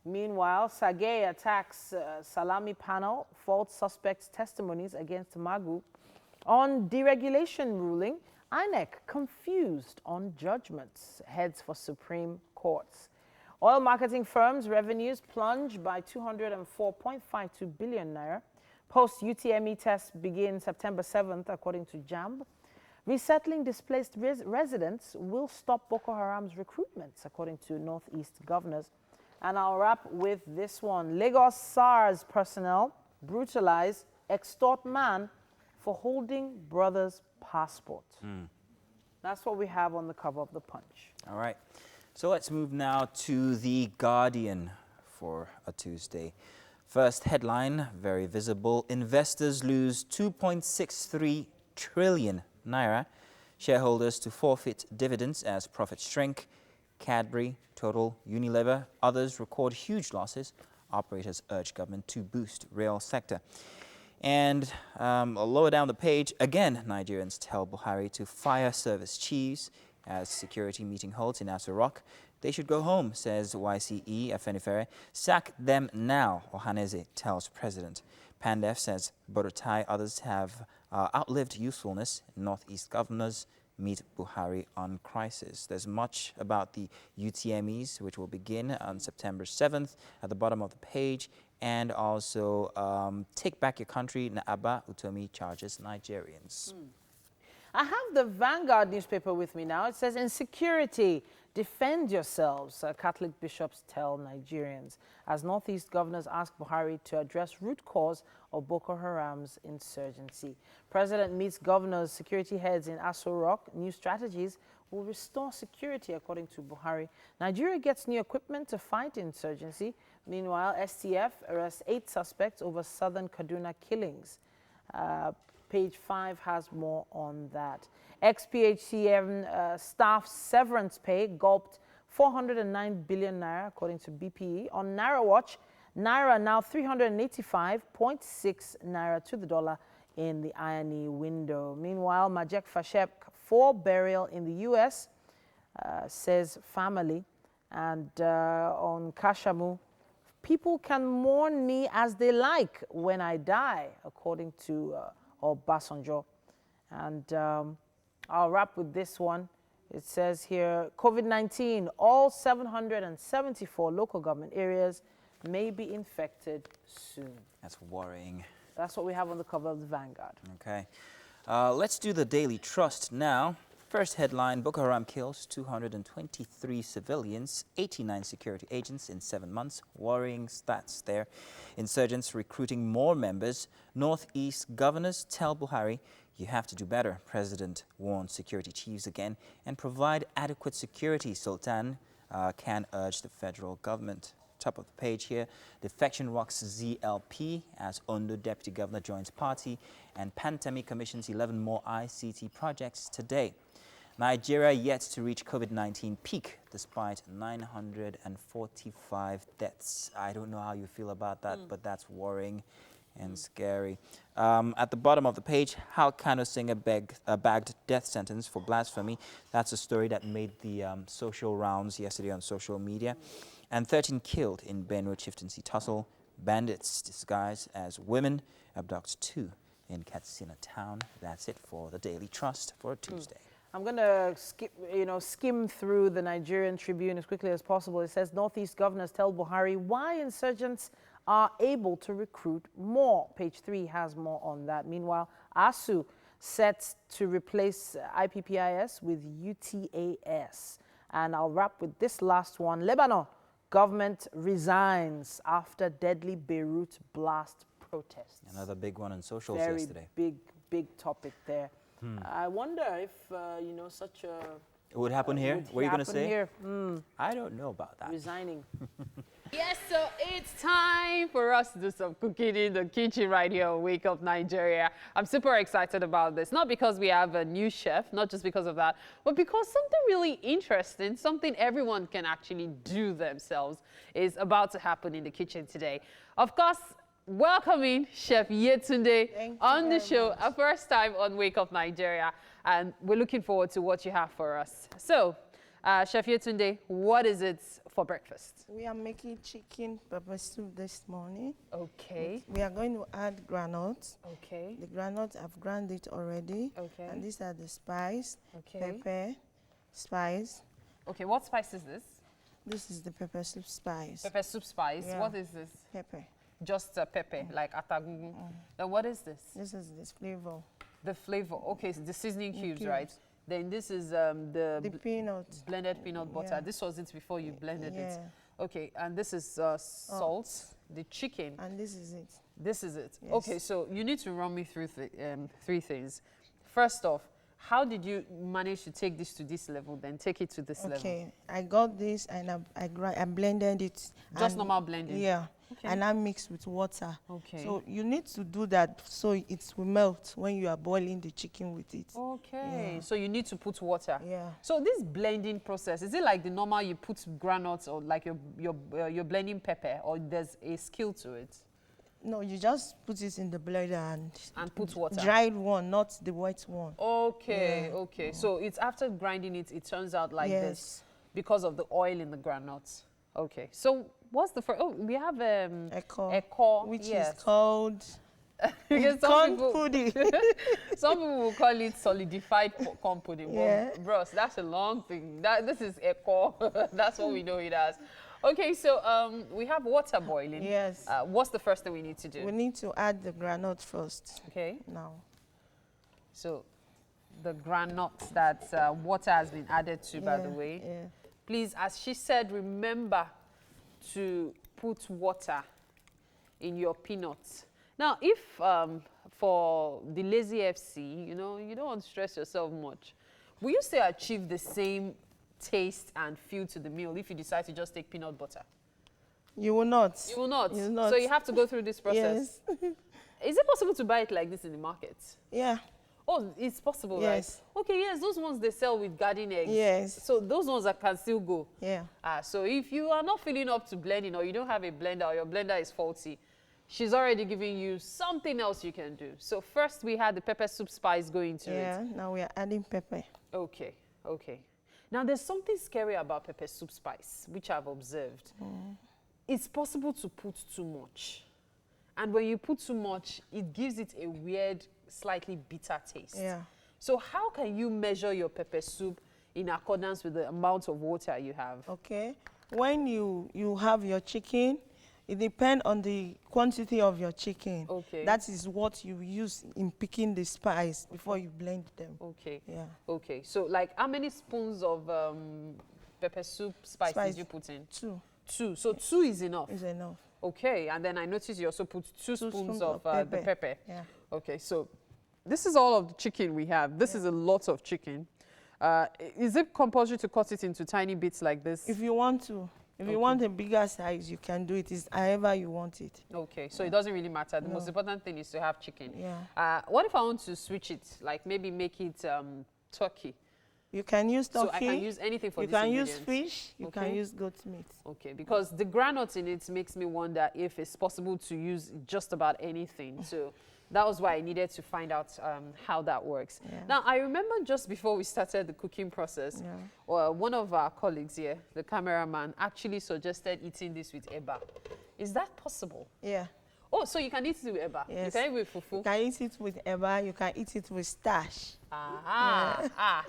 Meanwhile, Sage attacks Salami panel, false suspects' testimonies against Magu. On deregulation ruling, INEC confused on judgments, heads for Supreme Courts. Oil marketing firms' revenues plunge by 204.52 billion naira. Post-UTME tests begin September 7th, according to JAMB. Resettling displaced residents will stop Boko Haram's recruitments, according to Northeast governors. And I'll wrap with this one. Lagos SARS personnel brutalize, extort man for holding brother's passport. That's what we have on the cover of the Punch. All right. So let's move now to The Guardian for a Tuesday. First headline, very visible. Investors lose 2.63 trillion naira. Shareholders to forfeit dividends as profits shrink. Cadbury, Total, Unilever, others record huge losses. Operators urge government to boost rail sector. And lower down the page, again, Nigerians tell Buhari to fire service chiefs as security meeting holds in Aso Rock. They should go home, says YCE Afenifere. Sack them now, Ohaneze tells president. Pandef says Borutai, others have outlived usefulness. Northeast governors meet Buhari on crisis. There's much about the UTMEs, which will begin on September 7th at the bottom of the page. And also, Take Back Your Country, Naaba Utomi charges Nigerians. I have the Vanguard newspaper with me now. It says, Insecurity, defend yourselves, Catholic bishops tell Nigerians, as Northeast governors ask Buhari to address root cause of Boko Haram's insurgency. President meets governors, security heads in Aso Rock. New strategies will restore security, according to Buhari. Nigeria gets new equipment to fight insurgency. Meanwhile, STF arrests 8 suspects over southern Kaduna killings. Page 5 has more on that. Ex-PHCM staff severance pay gulped 409 billion naira, according to BPE. On Naira Watch, Naira now 385.6 naira to the dollar in the INE window. Meanwhile, Majek Fashep for burial in the U.S., says family. And on Kashamu, people can mourn me as they like when I die, according to Obasanjo. And I'll wrap with this one. It says here, COVID-19, all 774 local government areas may be infected soon. That's worrying. That's what we have on the cover of the Vanguard. Okay. Let's do the Daily Trust now. First headline, Boko Haram kills 223 civilians, 89 security agents in 7 months. Worrying stats there. Insurgents recruiting more members. Northeast governors tell Buhari, you have to do better. President warns security chiefs again and provide adequate security. Sultan can urge the federal government. Top of the page here, defection rocks ZLP as Ondo Deputy Governor joins party, and Pandemic commissions 11 more ICT projects today. Nigeria yet to reach COVID-19 peak despite 945 deaths. I don't know how you feel about that, but that's worrying and scary. At the bottom of the page, how Kano Singer bagged death sentence for blasphemy. That's a story that made the social rounds yesterday on social media. And 13 killed in Benue chieftaincy tussle. Bandits disguised as women abduct 2 in Katsina town. That's it for the Daily Trust for Tuesday. I'm going to skim through the Nigerian Tribune as quickly as possible. It says Northeast governors tell Buhari why insurgents are able to recruit more. Page 3 has more on that. Meanwhile, ASU set to replace IPPIS with UTAS. And I'll wrap with this last one. Lebanon government resigns after deadly Beirut blast protests. Another big one on socials Very yesterday. big topic there. I wonder if, such a... It would happen here? What are you going to say? Here. I don't know about that. Resigning. Yes, so it's time for us to do some cooking in the kitchen right here on Wake Up Nigeria. I'm super excited about this, not because we have a new chef, not just because of that, but because something really interesting, something everyone can actually do themselves, is about to happen in the kitchen today. Of course, welcoming Chef Yetunde on the show, a first time on Wake Up Nigeria, and we're looking forward to what you have for us. So, Chef Yetunde, what is it for breakfast? We are making chicken pepper soup this morning. Okay. We are going to add granules. Okay. The granules, I've ground it already. Okay. And these are the spice, Okay. pepper, spice. Okay, what spice is this? This is the pepper soup spice. Pepper soup spice. Yeah. What is this? Pepper. Just pepper, like atagungu. Then what is this? This is this flavor. The flavor. Okay, so the seasoning cubes, cubes. right? Then this is the The peanut. blended peanut butter. Yeah. This was it before you blended it. Yeah. Okay, and this is salt, the chicken. And this is it. This is it. Yes. Okay, so you need to run me through three things. First off, how did you manage to take this to this level, then take it to this level? Okay, I got this and I blended it. Just and normal blending? Yeah. Okay. And I mixed with water. Okay. So you need to do that so it will melt when you are boiling the chicken with it. Okay, Yeah. so you need to put water. Yeah. So this blending process, is it like the normal you put granules or like your blending pepper, or there's a skill to it? No, you just put it in the blender And put water? Dried one, not the wet one. Okay, Yeah. okay. So it's after grinding it, it turns out like Yes. this because of the oil in the granules. Okay, so what's the first? Oh, we have Eko, which yes. is called Because corn pudding. some people will call it solidified corn pudding. Yeah. Well, bros, that's a long thing. This is Eko. That's what we know it as. Okay, so we have water boiling. Yes. What's the first thing we need to do? We need to add the granite first. Okay, Now. so the granules that water has been added to, by the Yeah, way. Yeah. Please, as she said, remember to put water in your peanuts. Now, if for the lazy FC, you don't want to stress yourself much, will you still achieve the same taste and feel to the meal if you decide to just take peanut butter? You will not. You will not. You will not. So you have to go through this process. Yes. Is it possible to buy it like this in the market? Yeah. Oh, it's possible, Yes. right? Okay, yes, those ones they sell with garden eggs. Yes. So those ones that can still go. Yeah. So if you are not feeling up to blending, or you don't have a blender, or your blender is faulty, she's already giving you something else you can do. So first we had the pepper soup spice going to Yeah. it. Now we are adding pepper. Okay, okay. Now there's something scary about pepper soup spice, which I've observed. It's possible to put too much. And when you put too much, it gives it a weird, slightly bitter taste. Yeah. So how can you measure your pepper soup in accordance with the amount of water you have? Okay. When you have your chicken, it depends on the quantity of your chicken. Okay. That is what you use in picking the spice before you blend them. Okay. Yeah. Okay. So like how many spoons of pepper soup spice did you put in? 2 2. So 2 is enough. is enough. Okay. And then I noticed you also put 2 spoons of the pepper. Yeah. Okay. So this is all of the chicken we have. This is a lot of chicken. Is it compulsory to cut it into tiny bits like this? If you want to. If you want a bigger size, you can do it. It's however you want it. Okay, so it doesn't really matter. The most important thing is to have chicken. Yeah. What if I want to switch it, like maybe make it turkey? You can use turkey. So I can use anything for You this can use ingredient? fish. You can use goat meat. Okay, because the granules in it makes me wonder if it's possible to use just about anything. So that was why I needed to find out how that works. Yeah. Now, I remember just before we started the cooking process, one of our colleagues here, the cameraman, actually suggested eating this with eba. Is that possible? Yeah. Oh, so you can eat it with eba? Yes. You can eat it with fufu? You can eat it with eba. You can eat it with stash.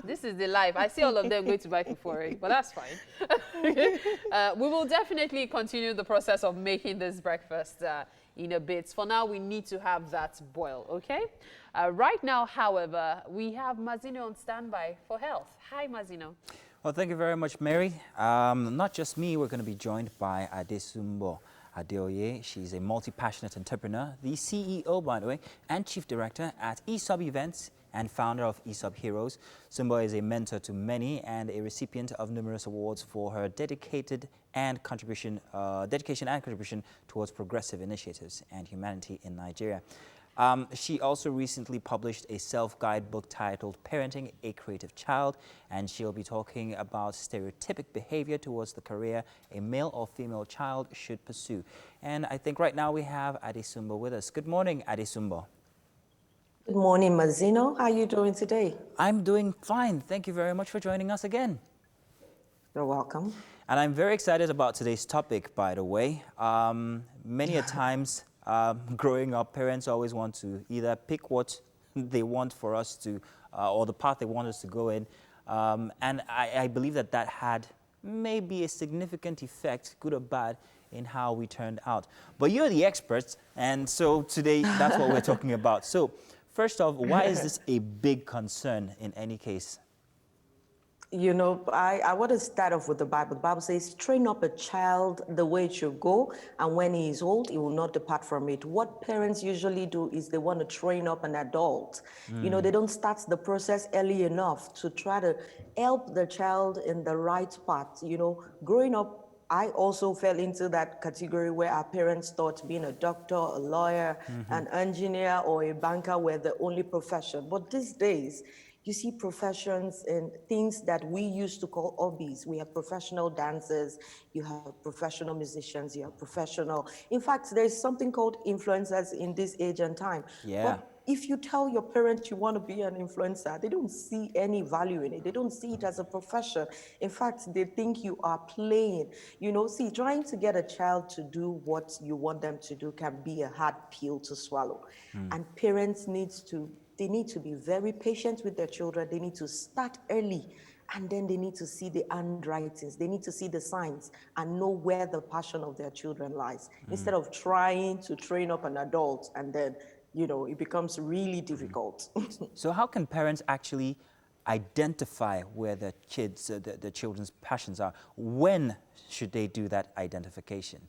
This is the life. I see all of them going to buy fufu already, but that's fine. We will definitely continue the process of making this breakfast in a bit. For now, we need to have that boil, okay? Right now, however, we have Mazino on standby for health. Hi, Mazino. Well, thank you very much, Mary. Not just me, we're going to be joined by Adesumbo Adeoye. She's a multi-passionate entrepreneur, the CEO, by the way, and Chief Director at ESOB Events and founder of ESOB Heroes. Sumbo is a mentor to many and a recipient of numerous awards for her dedication and contribution towards progressive initiatives and humanity in Nigeria. She also recently published a self-guide book titled Parenting a Creative Child, and she'll be talking about stereotypic behavior towards the career a male or female child should pursue. And I think right now we have Adesumbo with us. Good morning, Adesumbo. Good morning, Mazino. How are you doing today? I'm doing fine. Thank you very much for joining us again. You're welcome. And I'm very excited about today's topic, by the way. Many a times, growing up, parents always want to either pick what they want for us to, or the path they want us to go in. And I believe that that had maybe a significant effect, good or bad, in how we turned out. But you're the experts, and so today that's what we're talking about. So first off, why is this a big concern in any case? You know, I want to start off with the Bible. The Bible says, train up a child the way it should go, and when he is old, he will not depart from it. What parents usually do is they want to train up an adult. You know, they don't start the process early enough to try to help the child in the right path. You know, growing up, I also fell into that category where our parents thought being a doctor, a lawyer, an engineer, or a banker were the only profession. But these days, you see professions and things that we used to call hobbies. We have professional dancers, you have professional musicians, you have professional. In fact, there's something called influencers in this age and time. Yeah. But if you tell your parents you want to be an influencer, they don't see any value in it. They don't see it as a profession. In fact, they think you are playing. You know, see, trying to get a child to do what you want them to do can be a hard pill to swallow. And parents need to be very patient with their children. They need to start early, and then they need to see the handwritings. They need to see the signs and know where the passion of their children lies, instead of trying to train up an adult and then, you know, it becomes really difficult. So how can parents actually identify where the kids, the children's passions are? When should they do that identification?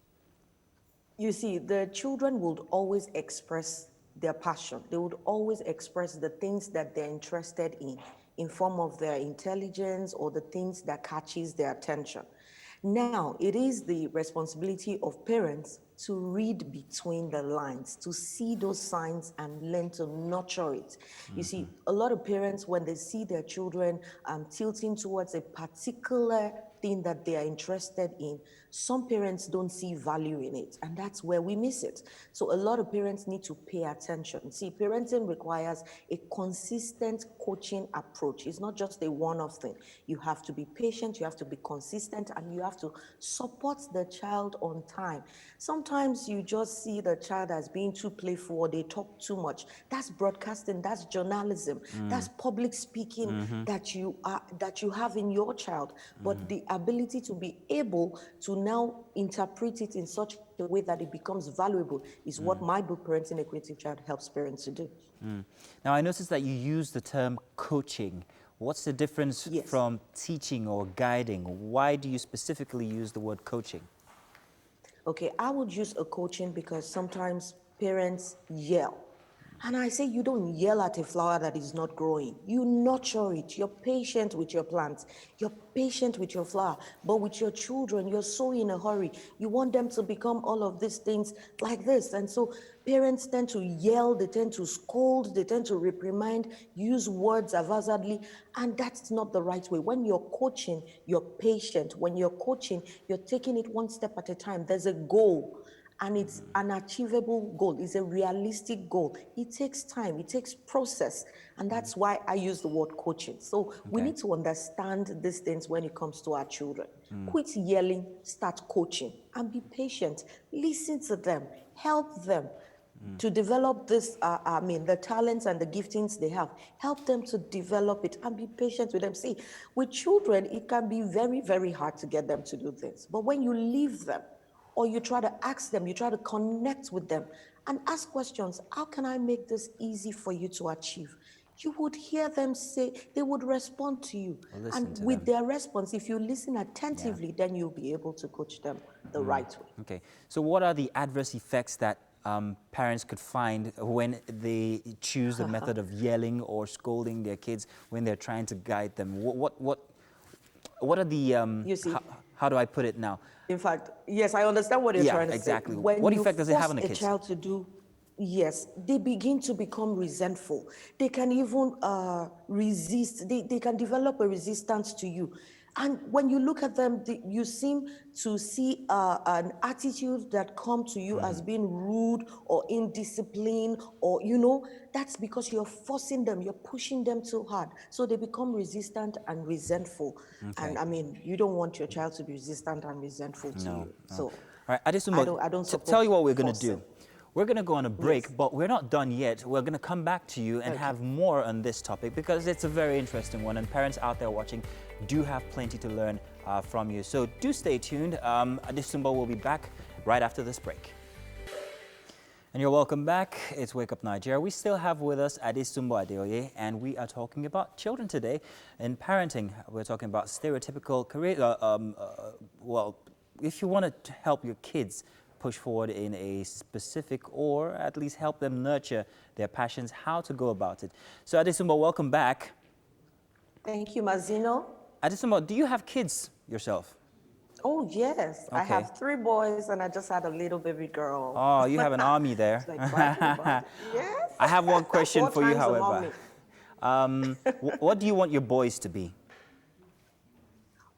You see, the children would always express their passion. They would always express the things that they're interested in form of their intelligence or the things that catches their attention. Now, it is the responsibility of parents to read between the lines, to see those signs and learn to nurture it. You see, a lot of parents, when they see their children tilting towards a particular thing that they are interested in, some parents don't see value in it, and that's where we miss it. So a lot of parents need to pay attention. See, parenting requires a consistent coaching approach. It's not just a one-off thing. You have to be patient, you have to be consistent, and you have to support the child on time. Sometimes you just see the child as being too playful, or they talk too much. That's broadcasting, that's journalism, that's public speaking that you have in your child. But the ability to be able to now interpret it in such a way that it becomes valuable is what my book, Parenting a Creative Child, helps parents to do. Now, I noticed that you use the term coaching. What's the difference from teaching or guiding? Why do you specifically use the word coaching? Okay, I would use a coaching because sometimes parents yell. And I say, you don't yell at a flower that is not growing. You nurture it. You're patient with your plants. You're patient with your flower. But with your children, you're so in a hurry. You want them to become all of these things like this. And so parents tend to yell, they tend to scold, they tend to reprimand, use words haphazardly. And that's not the right way. When you're coaching, you're patient. When you're coaching, you're taking it one step at a time. There's a goal. And it's an achievable goal. It's a realistic goal. It takes time. It takes process. And that's why I use the word coaching. So we need to understand these things when it comes to our children. Quit yelling, start coaching, and be patient. Listen to them. Help them to develop this, the talents and the giftings they have. Help them to develop it and be patient with them. See, with children, it can be very, very hard to get them to do things. But when you leave them, or you try to ask them, you try to connect with them and ask questions. How can I make this easy for you to achieve? You would hear them say, they would respond to you. And with their response, if you listen attentively, then you'll be able to coach them the right way. Okay. So what are the adverse effects that parents could find when they choose the method of yelling or scolding their kids when they're trying to guide them? What are the, you see, how do I put it now? In fact, yes, I understand what you're trying to exactly. say. When what effect does it have on the kids? kids? A child to do, yes, they begin to become resentful. They can even resist. They can develop a resistance to you. And when you look at them, you seem to see an attitude that comes to you as being rude or indisciplined, or, that's because you're forcing them, you're pushing them too hard. So they become resistant and resentful. And you don't want your child to be resistant and resentful to you. So all right, Adesumbo, I don't support tell you what we're going to do. forcing. We're going to go on a break, but we're not done yet. We're going to come back to you and have more on this topic because it's a very interesting one, and parents out there watching do have plenty to learn from you. So do stay tuned. Adesumbo will be back right after this break. And you're welcome back. It's Wake Up Nigeria. We still have with us Adesumbo Adeoye, and we are talking about children today and parenting. We're talking about stereotypical career. Well, if you want to help your kids push forward in a specific, or at least help them nurture their passions, how to go about it. So Adesumbo, welcome back. Thank you, Mazino. Adesumbo, do you have kids yourself? Oh, yes. I have 3 boys, and I just had a little baby girl. Oh, you have an army there. Yes. I have one question 4 for you, times a however. What do you want your boys to be?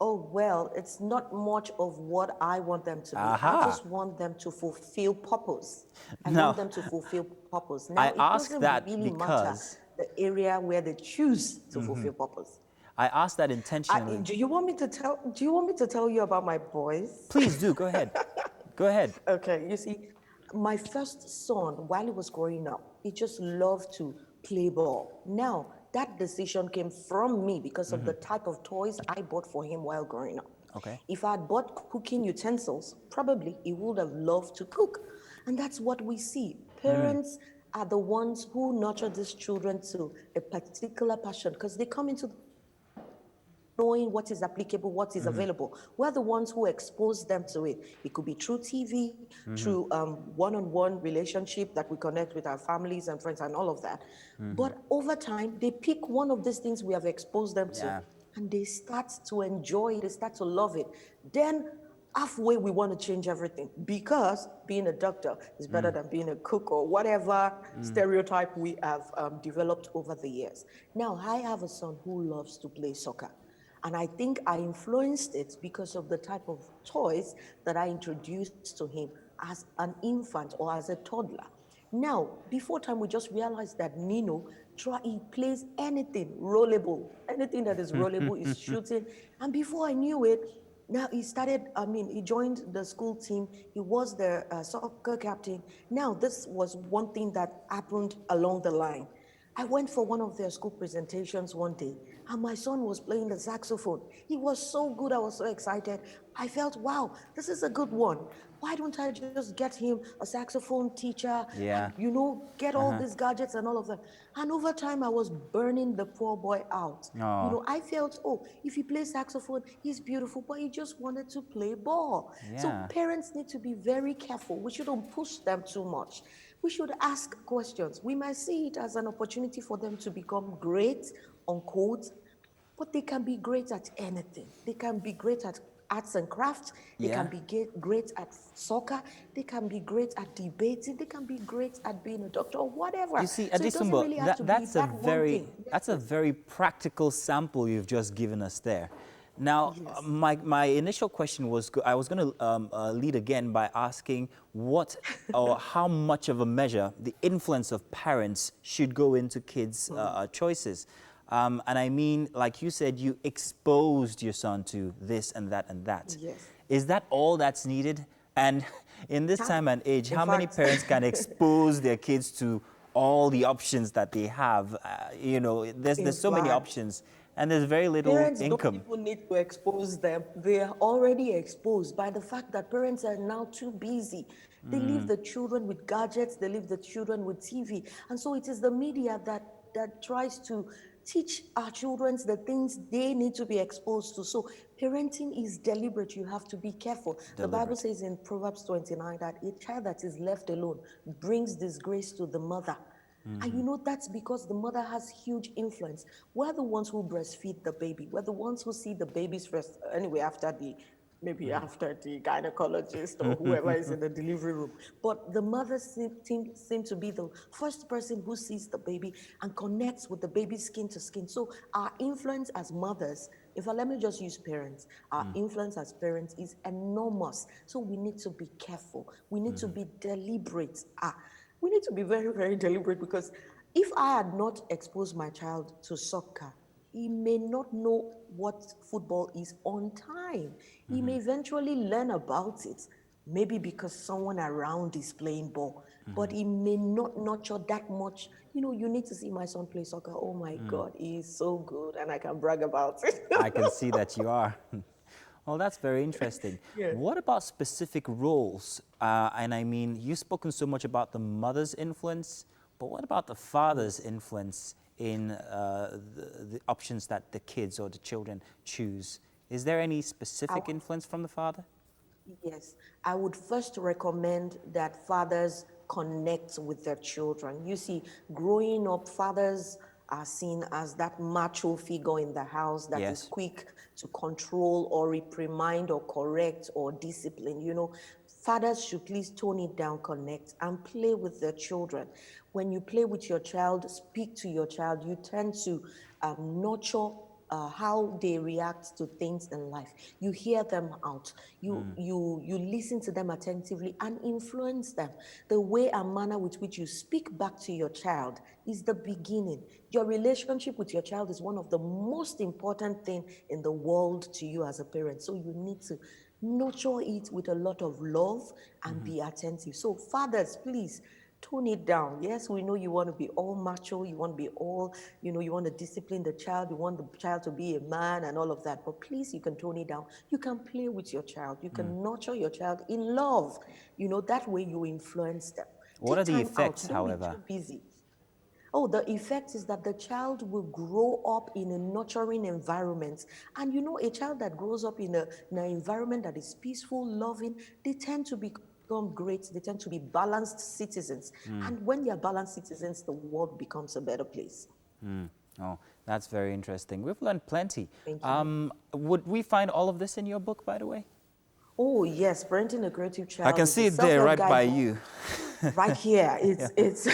Oh, well, it's not much of what I want them to be. I just want them to fulfill purpose. I want them to fulfill purpose. Now, I ask that really because matter the area where they choose to fulfill purpose. I asked that intentionally. Do you want me to tell you about my boys? Please do. Go ahead. Go ahead. Okay. You see, my first son, while he was growing up, he just loved to play ball. Now, that decision came from me because of the type of toys I bought for him while growing up. Okay. If I had bought cooking utensils, probably he would have loved to cook. And that's what we see. Parents are the ones who nurture these children to a particular passion because they come into knowing what is applicable, what is available. We're the ones who expose them to it. It could be through TV, through one-on-one relationship that we connect with our families and friends and all of that. But over time, they pick one of these things we have exposed them to, and they start to enjoy it, they start to love it. Then halfway, we want to change everything because being a doctor is better than being a cook or whatever stereotype we have developed over the years. Now, I have a son who loves to play soccer. And I think I influenced it because of the type of toys that I introduced to him as an infant or as a toddler. Now, before time, we just realized that Nino, he plays anything rollable. Anything that is rollable is shooting. And before I knew it, now he joined the school team. He was the soccer captain. Now, this was one thing that happened along the line. I went for one of their school presentations one day, and my son was playing the saxophone. He was so good. I was so excited. I felt, wow, this is a good one. Why don't I just get him a saxophone teacher? Yeah. And, get all these gadgets and all of that. And over time, I was burning the poor boy out. I felt, if he plays saxophone, he's beautiful, but he just wanted to play ball. Yeah. So parents need to be very careful. We shouldn't push them too much. we should ask questions. We might see it as an opportunity for them to become great, unquote, but they can be great at anything. They can be great at arts and crafts. They can be great at soccer. They can be great at debating. They can be great at being a doctor or whatever. You see, so it doesn't really have to be that one thing. That's a very practical sample you've just given us there. Now, my initial question was, I was going to lead again by asking what or how much of a measure the influence of parents should go into kids' choices. And I mean, like you said, you exposed your son to this and that and that. Yes. Is that all that's needed? And in this time and age, how many parents can expose their kids to all the options that they have? You know, there's so many options, and there's very little income. Parents don't even need to expose them. They are already exposed by the fact that parents are now too busy. They leave the children with gadgets, they leave the children with TV. And so it is the media that tries to teach our children the things they need to be exposed to. So parenting is deliberate. You have to be careful. The Bible says in Proverbs 29 that a child that is left alone brings disgrace to the mother. And you know that's because the mother has huge influence. We're the ones who breastfeed the baby. We're the ones who see the babies first, anyway, after the gynecologist or whoever is in the delivery room. But the mothers seem to be the first person who sees the baby and connects with the baby skin to skin. So our influence as mothers, let me just use parents, our influence as parents is enormous. So we need to be careful. We need to be deliberate. We need to be very, very deliberate, because if I had not exposed my child to soccer, he may not know what football is on time. He may eventually learn about it, maybe because someone around is playing ball, but he may not nurture that much. You know, you need to see my son play soccer. Oh my God, he is so good, and I can brag about it. I can see that you are. Well, that's very interesting. What about specific roles? And I mean, you've spoken so much about the mother's influence, but what about the father's influence in the options that the kids or the children choose? Is there any specific influence from the father? Yes, I would first recommend that fathers connect with their children. You see, growing up, fathers are seen as that macho figure in the house that is quick to control or reprimand or correct or discipline. You know, fathers should please tone it down, connect, and play with their children. When you play with your child, speak to your child, you tend to nurture how they react to things in life. You hear them out. You listen to them attentively and influence them. The way and manner with which you speak back to your child is the beginning. Your relationship with your child is one of the most important things in the world to you as a parent. So you need to nurture it with a lot of love and be attentive. So fathers, please, tone it down. Yes, we know you want to be all macho, you want to be all, you want to discipline the child, you want the child to be a man and all of that. But please, you can tone it down. You can play with your child. You can nurture your child in love. That way you influence them. What are the effects, however? Don't be too busy. Oh, the effect is that the child will grow up in a nurturing environment. And a child that grows up in an environment that is peaceful, loving, they tend to become great. They tend to be balanced citizens. And when they are balanced citizens, the world becomes a better place. Oh, that's very interesting. We've learned plenty. Thank you. Would we find all of this in your book, by the way? Oh, yes, Parenting a Creative Child. I can see it there right by you. Right here. It's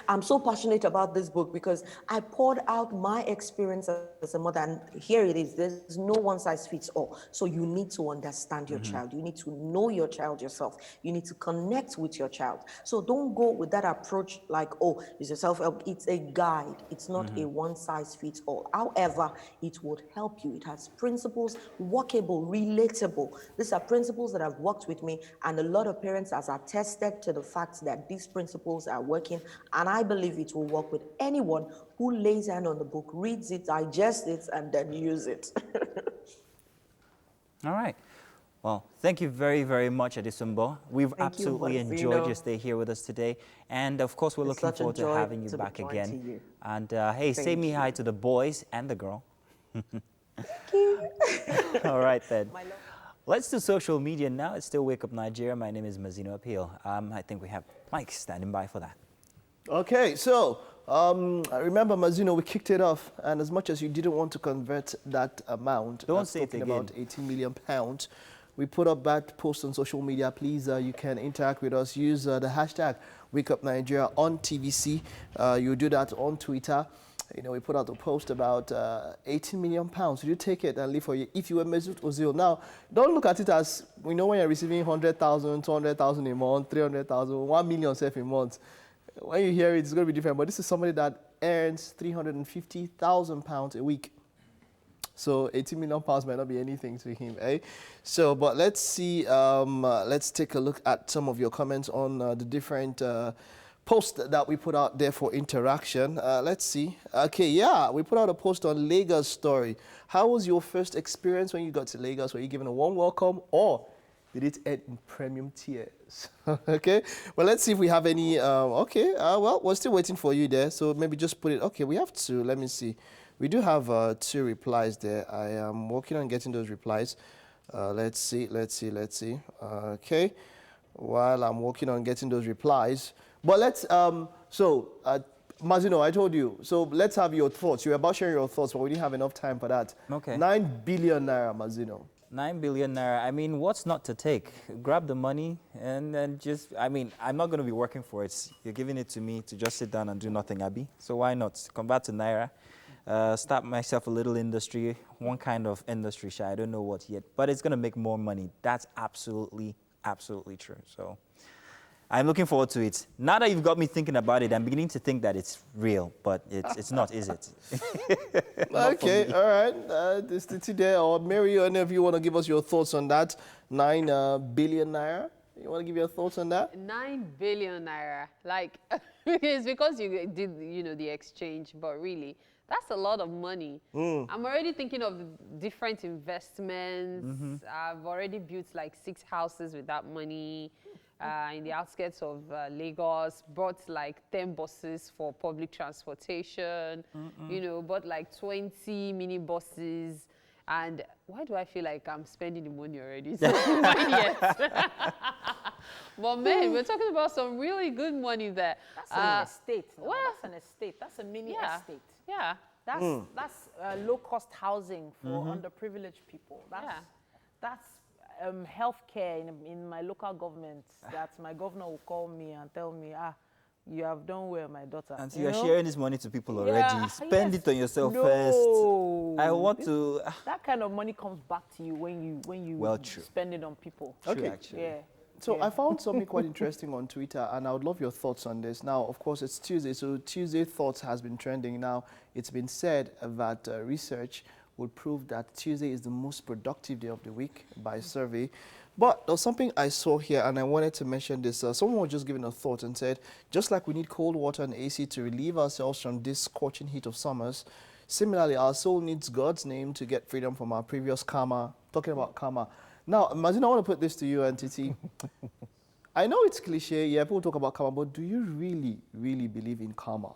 I'm so passionate about this book because I poured out my experience as a mother, and here it is. There's no one size fits all. So you need to understand your child. You need to know your child yourself. You need to connect with your child. So don't go with that approach like, oh, it's a self-help. It's a guide. It's not a one size fits all. However, it would help you. It has principles, workable, relatable. These are principles that have worked with me, and a lot of parents have attested to the fact that these principles are working, and I believe it will work with anyone who lays hand on the book, reads it, digests it, and then use it. All right. Well, thank you very, very much, Adisumbo. We've absolutely enjoyed your stay here with us today. And of course, we're looking forward to having you back again. And hey, say me hi to the boys and the girl. Thank you. All right, then. Let's do social media now. It's still Wake Up Nigeria. My name is Mazino Appeal. I think we have Mike standing by for that. Okay, so I remember, Mazino, we kicked it off, and as much as you didn't want to convert that amount, don't say it again. About 18 million pounds, we put up that post on social media. Please, you can interact with us. Use the hashtag WakeUpNigeria on TVC. You do that on Twitter. You know, we put out a post about 18 million pounds. You take it and live for you. If you were Mesut Ozil. Now, don't look at it as, we know when you're receiving 100,000, 200,000 a month, 300,000, 1 million self a month. When you hear it, it's going to be different. But this is somebody that earns 350,000 pounds a week. So 18 million pounds might not be anything to him, eh? So, but let's see, let's take a look at some of your comments on the different post that we put out there for interaction. Let's see. Okay, yeah, we put out a post on Lagos story. How was your first experience when you got to Lagos? Were you given a warm welcome, or did it end in premium tears? Okay, well, let's see if we have any. Okay, well, we're still waiting for you there, so maybe just put it. Okay, we have two. Let me see. We do have 2 replies there. I am working on getting those replies. Let's see. Okay, while I'm working on getting those replies. But let's, Mazino, I told you, so let's have your thoughts. You were about sharing your thoughts, but we didn't have enough time for that. Okay. 9 billion naira, Mazino. 9 billion naira. I mean, what's not to take? Grab the money and then just, I mean, I'm not going to be working for it. You're giving it to me to just sit down and do nothing, Abby. So why not? Convert to naira. Start myself a little industry, one kind of industry, I don't know what yet, but it's going to make more money. That's absolutely true. So I'm looking forward to it. Now that you've got me thinking about it, I'm beginning to think that it's real, but it's not, is it? Okay, all right. This today, or Mary, or any of you want to give us your thoughts on that 9 billion naira? You want to give your thoughts on that? 9 billion naira. Like, it's because you did, the exchange, but really, that's a lot of money. I'm already thinking of different investments. I've already built like 6 houses with that money in the outskirts of Lagos. Bought like 10 buses for public transportation. Bought like 20 mini buses. And why do I feel like I'm spending the money already? It's not mine yet. But man, we're talking about some really good money there. That's an estate. Well, that's an estate. That's a mini estate. Yeah. That's low-cost housing for underprivileged people. That's healthcare in my local government. That my governor will call me and tell me, you have done well, my daughter. And so you're sharing this money to people already. Spend it on yourself first. I want to. That kind of money comes back to you when you spend it on people. Okay. True, actually. Yeah. So I found something quite interesting on Twitter, and I would love your thoughts on this. Now, of course, it's Tuesday, so Tuesday Thoughts has been trending. Now, it's been said that research would prove that Tuesday is the most productive day of the week by a survey. But there was something I saw here, and I wanted to mention this. Someone was just giving a thought and said, just like we need cold water and AC to relieve ourselves from this scorching heat of summers, similarly, our soul needs God's name to get freedom from our previous karma. Talking about karma. Now, Mazina, I want to put this to you and Titi. I know it's cliche, people talk about karma, but do you really, really believe in karma?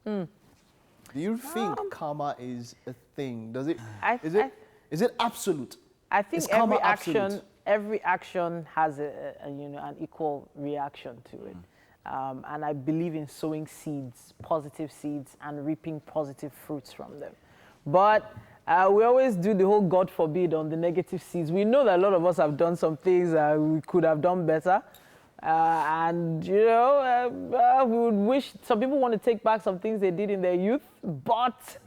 Do you think karma is a thing? Does it? Is it absolute? I think every action has an equal reaction to it, and I believe in sowing seeds, positive seeds, and reaping positive fruits from them. But we always do the whole God forbid on the negative seeds. We know that a lot of us have done some things we could have done better. And, we would wish some people want to take back some things they did in their youth, but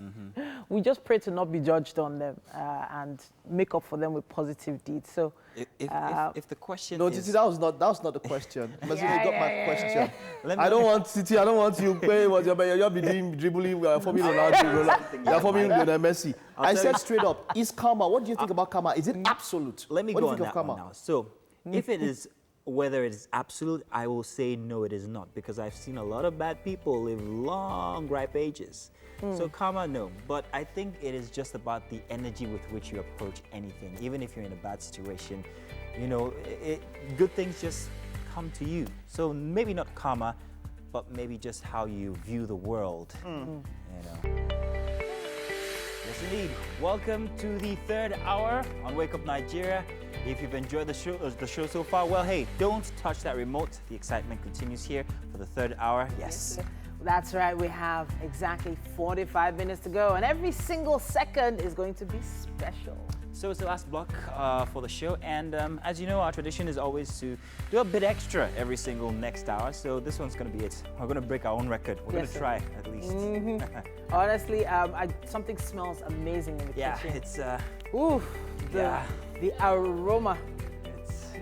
we just pray to not be judged on them and make up for them with positive deeds. So, if the question no, is... Titi, that was not the question. But you got my question. I don't want Titi. I don't want you pay what you'll be doing dribbling for me Ronaldo. You're for me Messi. I said straight up, is karma? What do you think about karma? Is it absolute? Let me go on that one now. So, if it is whether it is absolute, I will say no, it is not, because I've seen a lot of bad people live long, ripe ages. So karma, no. But I think it is just about the energy with which you approach anything. Even if you're in a bad situation, good things just come to you. So maybe not karma, but maybe just how you view the world. Yes, indeed. Welcome to the third hour on Wake Up Nigeria. If you've enjoyed the show so far, well, hey, don't touch that remote. The excitement continues here for the third hour. Yes. That's right. We have exactly 45 minutes to go, and every single second is going to be special. So it's the last block for the show, and as you know, our tradition is always to do a bit extra every single next hour. So this one's going to be it. We're going to break our own record. We're going to try, at least. Honestly, something smells amazing in the kitchen. It's the aroma. It's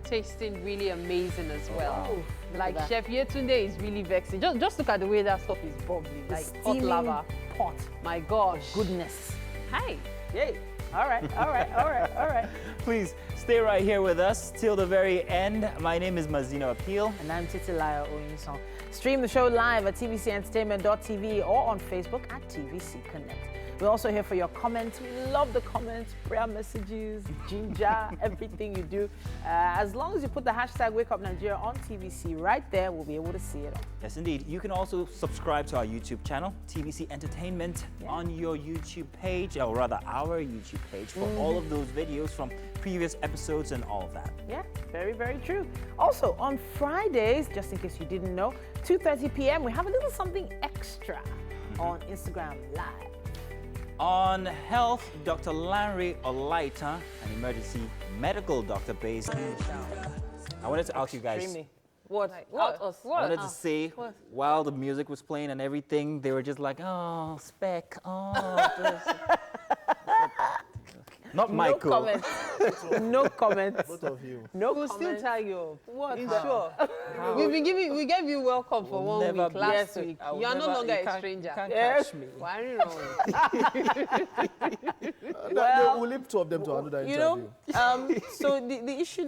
Tasting really amazing as well. Oh, like Chef Yetunde is really vexing. Just look at the way that stuff is bubbling, like hot lava. Pot. My gosh. Goodness. Hi. Yay. All right. Please stay right here with us till the very end. My name is Mazino Appeal. And I'm Titilayo Oyinson. Stream the show live at tvcentertainment.tv or on Facebook at TVC Connect. We're also here for your comments. We love the comments, prayer messages, ginger, everything you do. As long as you put the hashtag Wake Up Nigeria on TVC right there, we'll be able to see it all. Yes, indeed. You can also subscribe to our YouTube channel, TVC Entertainment, on your YouTube page, or rather our YouTube page, for all of those videos from previous episodes and all of that. Yeah, very, very true. Also, on Fridays, just in case you didn't know, 2:30 p.m., we have a little something extra on Instagram Live. On health, Dr. Larry Olaita, an emergency medical doctor based in I wanted to ask you guys. Extremely. What? I wanted to say, while the music was playing and everything, they were just like, oh, Spec, oh. Not Michael. No comments. No comments. Both of you. No We'll comments. still tag you. What? Sure. We gave you welcome for 1 week last week. You are no longer a stranger. You can't catch me. Why are you wrong? We'll leave two of them to another interview. So the issue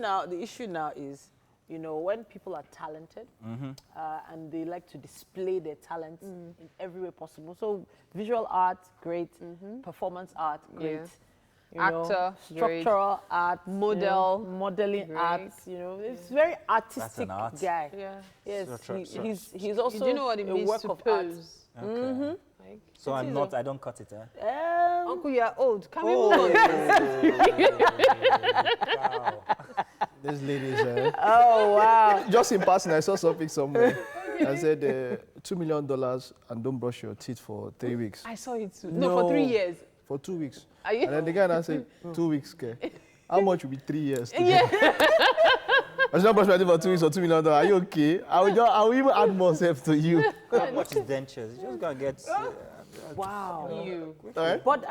now is, when people are talented and they like to display their talents in every way possible. So visual art, great. Performance art, great. Actor, structural art, modeling great. art. It's very artistic art. guy. Yeah. Yes, Structure. he's also Do you know what it a means work to of art. pose? Okay. Like, So I don't cut it, Uncle, you are old. Can we move on? Wow. These ladies, Oh wow! just in passing, I saw something somewhere. I said $2 million and don't brush your teeth for 3 weeks. I saw it too. No, for 3 years. For 2 weeks. Are you? And then the guy now said, 2 weeks, okay. How much will be 3 years? Yeah. I should not brush my teeth for 2 weeks or $2 million. Are you okay? I will even add more self to you. How much is dentures? You just gotta get. Wow. You. Alright? But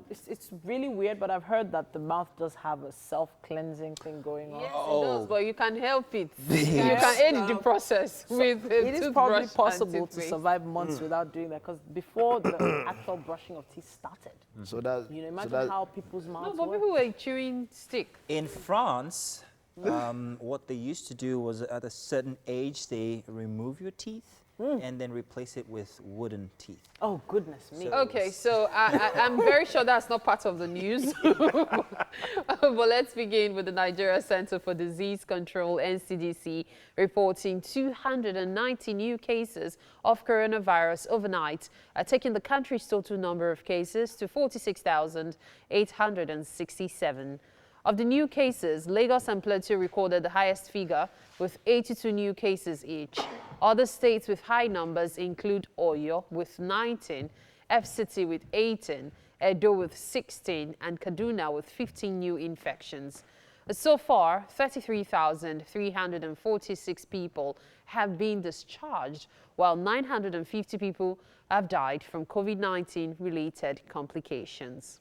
it's really weird. But I've heard that the mouth does have a self-cleansing thing going on. Yes, it does, but you can help it. You can aid the process with It is probably possible to survive months without doing that, because before the actual brushing of teeth started, So that, imagine how people's No, mouths but work. people were chewing stick. In France, what they used to do was at a certain age, they remove your teeth and then replace it with wooden teeth. Oh goodness me! Okay, so I'm very sure that's not part of the news. But let's begin with the Nigeria Center for Disease Control, NCDC, reporting 290 new cases of coronavirus overnight, taking the country's total number of cases to 46,867. Of the new cases, Lagos and Plateau recorded the highest figure with 82 new cases each. Other states with high numbers include Oyo with 19, FCT with 18, Edo with 16, and Kaduna with 15 new infections. So far, 33,346 people have been discharged, while 950 people have died from COVID-19 related complications.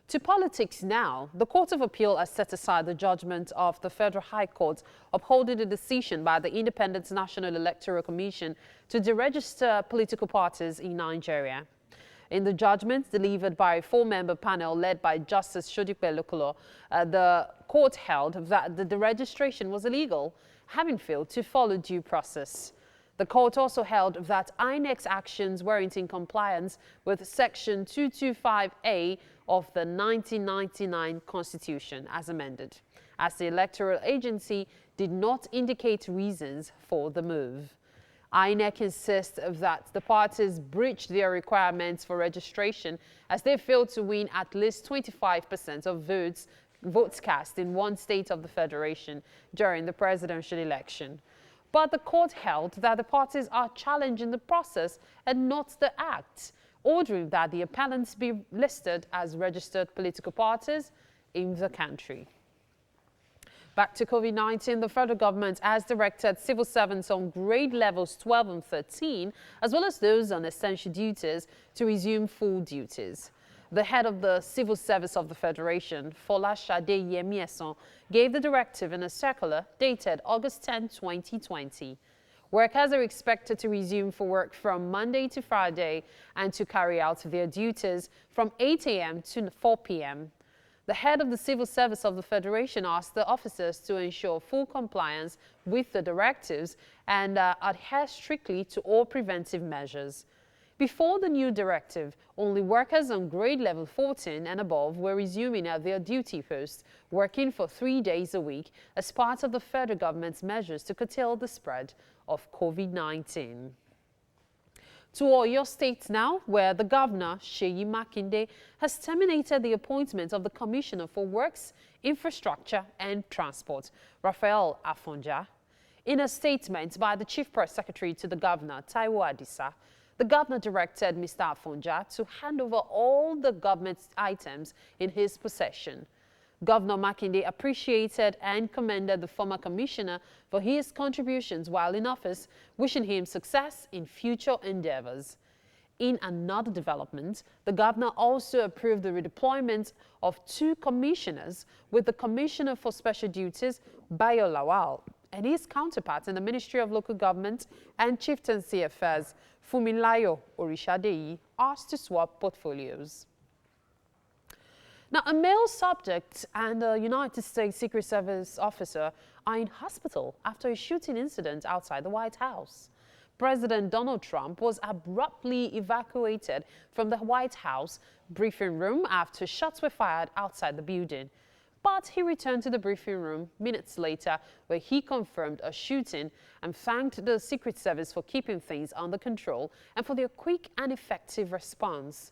To politics now, the Court of Appeal has set aside the judgment of the Federal High Court upholding the decision by the Independent National Electoral Commission to deregister political parties in Nigeria. In the judgment delivered by a 4-member panel led by Justice Shodipe Lokolo, the court held that the deregistration was illegal, having failed to follow due process. The court also held that INEC's actions weren't in compliance with Section 225A of the 1999 Constitution as amended, as the electoral agency did not indicate reasons for the move. INEC insists that the parties breached their requirements for registration as they failed to win at least 25% of votes cast in one state of the federation during the presidential election. But the court held that the parties are challenging the process and not the act, ordering that the appellants be listed as registered political parties in the country. Back to COVID-19, the federal government has directed civil servants on grade levels 12 and 13, as well as those on essential duties, to resume full duties. The head of the Civil Service of the Federation, Folashade Yemieson, gave the directive in a circular dated August 10, 2020. Workers are expected to resume for work from Monday to Friday and to carry out their duties from 8 a.m. to 4 p.m. The head of the Civil Service of the Federation asked the officers to ensure full compliance with the directives and adhere strictly to all preventive measures. Before the new directive, only workers on grade level 14 and above were resuming at their duty posts, working for 3 days a week as part of the federal government's measures to curtail the spread of COVID-19. To Oyo State now, where the governor, Seyi Makinde, has terminated the appointment of the Commissioner for Works, Infrastructure and Transport, Raphael Afonja. In a statement by the Chief Press Secretary to the governor, Taiwo Adisa, the governor directed Mr. Afonja to hand over all the government items in his possession. Governor Makinde appreciated and commended the former commissioner for his contributions while in office, wishing him success in future endeavors. In another development, the governor also approved the redeployment of 2 commissioners, with the Commissioner for Special Duties, Bayo Lawal, and his counterpart in the Ministry of Local Government and Chieftaincy Affairs, Fumilayo Orishadeyi, asked to swap portfolios. Now, a male subject and a United States Secret Service officer are in hospital after a shooting incident outside the White House. President Donald Trump was abruptly evacuated from the White House briefing room after shots were fired outside the building. But he returned to the briefing room minutes later, where he confirmed a shooting and thanked the Secret Service for keeping things under control and for their quick and effective response.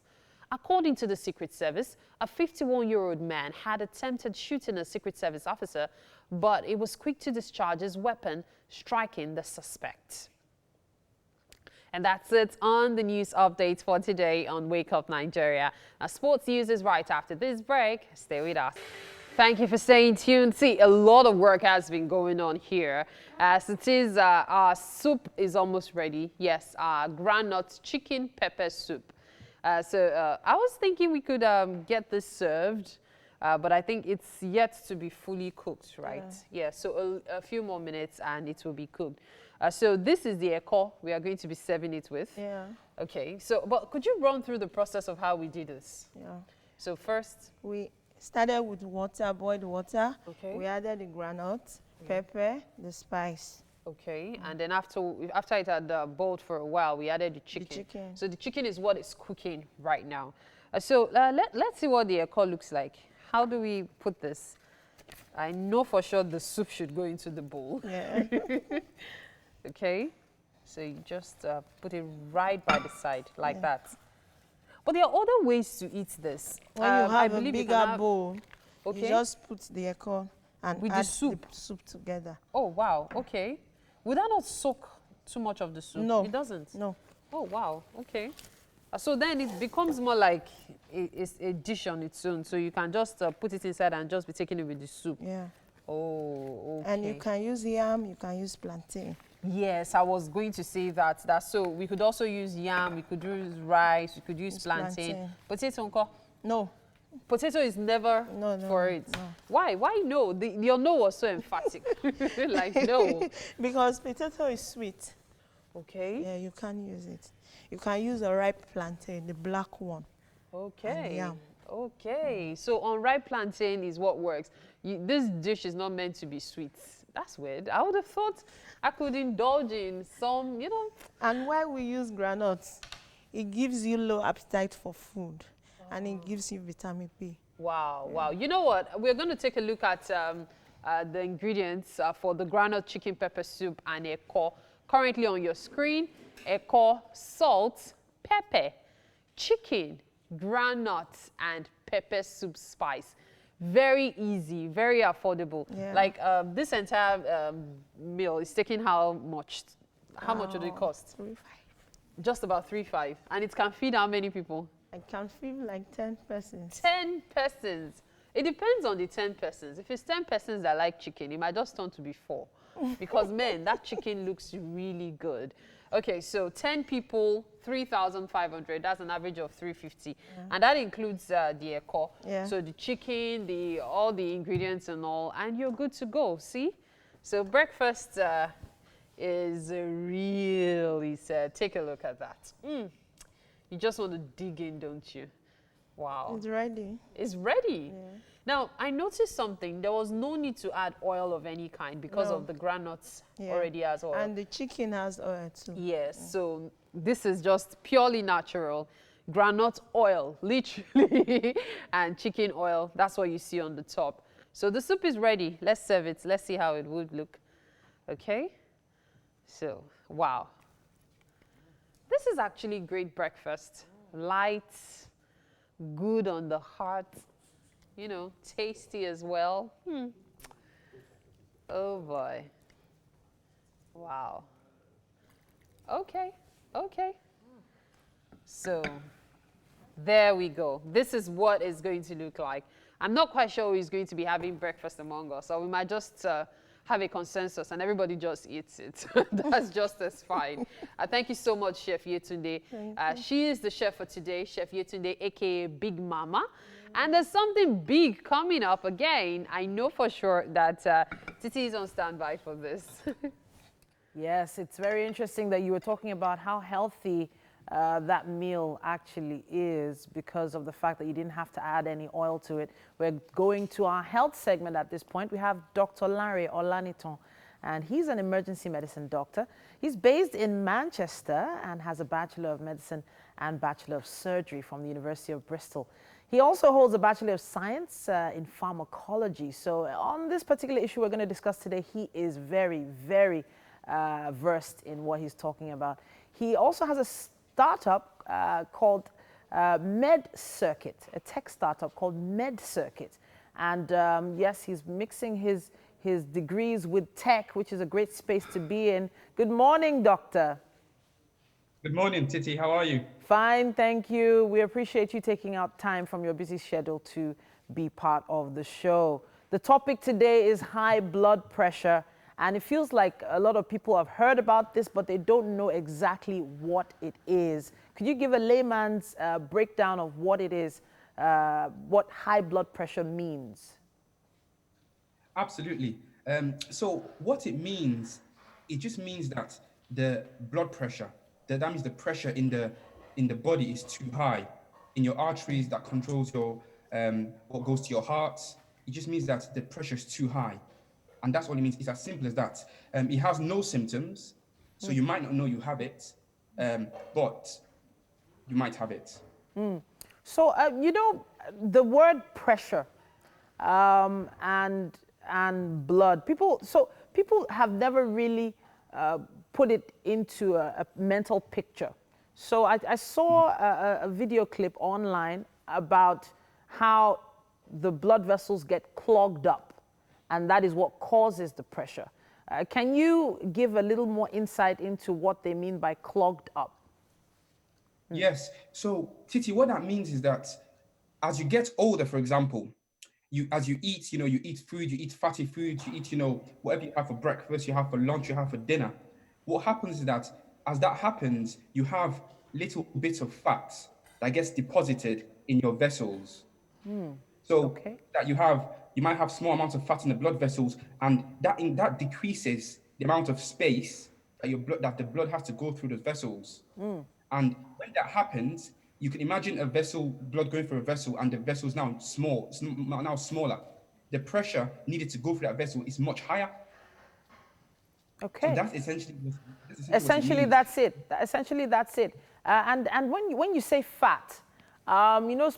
According to the Secret Service, a 51-year-old man had attempted shooting a Secret Service officer, but he was quick to discharge his weapon, striking the suspect. And that's it on the news updates for today on Wake Up Nigeria. Now, sports news is right after this break. Stay with us. Thank you for staying tuned. See, a lot of work has been going on here. As it is, our soup is almost ready. Yes, our groundnut chicken pepper soup. I was thinking we could get this served, but I think it's yet to be fully cooked, right? Yeah, so a few more minutes and it will be cooked. So this is the eko we are going to be serving it with. Yeah. Okay, so, but could you run through the process of how we did this? Yeah. So first, we started with water, boiled water. Okay. We added the granite, pepper, the spice. okay, and then after it had boiled for a while, we added the chicken. So the chicken is what is cooking right now. Let's see what the eko looks like. How do we put this? I know for sure the soup should go into the bowl. Yeah. Okay, so you just put it right by the side like that. But there are other ways to eat this. When you have a bigger bowl, okay, you just put the eko and with add the soup together. Oh, wow, okay. Would that not soak too much of the soup? No. It doesn't? No. Oh, wow, okay. So then it becomes more like it's a dish on its own. So you can just put it inside and just be taking it with the soup. Yeah. Oh, okay. And you can use yam, you can use plantain. Yes, I was going to say that. So we could also use yam, we could use rice, we could use plantain. Potato, unko? No. Potato is never for it. No. Why? Why no? Your no was so emphatic. Like no. Because potato is sweet. Okay. Yeah, you can use it. You can use a ripe plantain, the black one. Okay. Yam. Okay. So unripe plantain is what works. This dish is not meant to be sweet. That's weird. I would have thought I could indulge in some, you know. And why we use granules, it gives you low appetite for food. And it gives you vitamin B. Wow, wow. You know what? We're going to take a look at the ingredients for the groundnut chicken pepper soup and eko. currently on your screen: eko, salt, pepper, chicken, groundnuts, and pepper soup spice. Very easy, very affordable. Yeah. Like this entire meal is taking how much? How much would it cost? 3-5. Just about 3-5. And it can feed how many people? I can feed like 10 persons. 10 persons. It depends on the 10 persons. If it's 10 persons that like chicken, it might just turn to be 4. Because, man, that chicken looks really good. Okay, so 10 people, 3,500. That's an average of 350. Yeah. And that includes the eko. Yeah. So the chicken, all the ingredients and all, and you're good to go, see? So breakfast is really sad. Take a look at that. You just want to dig in, don't you? Wow. It's ready. It's ready. Yeah. Now, I noticed something. There was no need to add oil of any kind because of the groundnuts already has oil. And the chicken has oil too. Yes, so this is just purely natural. Groundnut oil, literally, and chicken oil. That's what you see on the top. So the soup is ready. Let's serve it. Let's see how it would look. Okay? So, wow. This is actually great breakfast. Light, good on the heart, you know, tasty as well. Oh boy. Wow. Okay, okay. So, there we go. This is what it's going to look like. I'm not quite sure who's going to be having breakfast among us, so we might just have a consensus and everybody just eats it. That's just as fine. Thank you so much, Chef Yetunde. She is the chef for today, Chef Yetunde, aka Big Mama. And there's something big coming up again. I know for sure that Titi is on standby for this. Yes, it's very interesting that you were talking about how healthy that meal actually is because of the fact that you didn't have to add any oil to it. We're going to our health segment at this point. We have Dr. Larry Olaniton, and he's an emergency medicine doctor. He's based in Manchester and has a Bachelor of Medicine and Bachelor of Surgery from the University of Bristol. He also holds a Bachelor of Science in Pharmacology. So on this particular issue we're going to discuss today, he is very, very versed in what he's talking about. He also has a startup called Med Circuit, a tech startup called Med Circuit. And yes, he's mixing his degrees with tech, which is a great space to be in. Good morning, doctor. Good morning, Titi. How are you? Fine, thank you. We appreciate you taking out time from your busy schedule to be part of the show. The topic today is high blood pressure. And it feels like a lot of people have heard about this, but they don't know exactly what it is. Could you give a layman's breakdown of what it is, what high blood pressure means? Absolutely. So what it means, it just means that the blood pressure, that means the pressure in the body is too high. In your arteries that controls your what goes to your heart, it just means that the pressure is too high. And that's what it means. It's as simple as that. It has no symptoms, so you might not know you have it, but you might have it. So, you know, the word pressure and blood, people have never really put it into a mental picture. So I saw a video clip online about how the blood vessels get clogged up. And that is what causes the pressure. Can you give a little more insight into what they mean by clogged up? Yes. So, Titi, what that means is that as you get older, for example, as you eat, you eat food, you eat fatty foods, you eat, whatever you have for breakfast, you have for lunch, you have for dinner. What happens is that as that happens, you have little bits of fat that gets deposited in your vessels. So that you might have small amounts of fat in the blood vessels, and that decreases the amount of space that the blood has to go through the vessels. And when that happens, you can imagine blood going through a vessel, and the vessel is now smaller. The pressure needed to go through that vessel is much higher. Okay. So that's essentially that's it. Essentially, that's it. And when you say fat,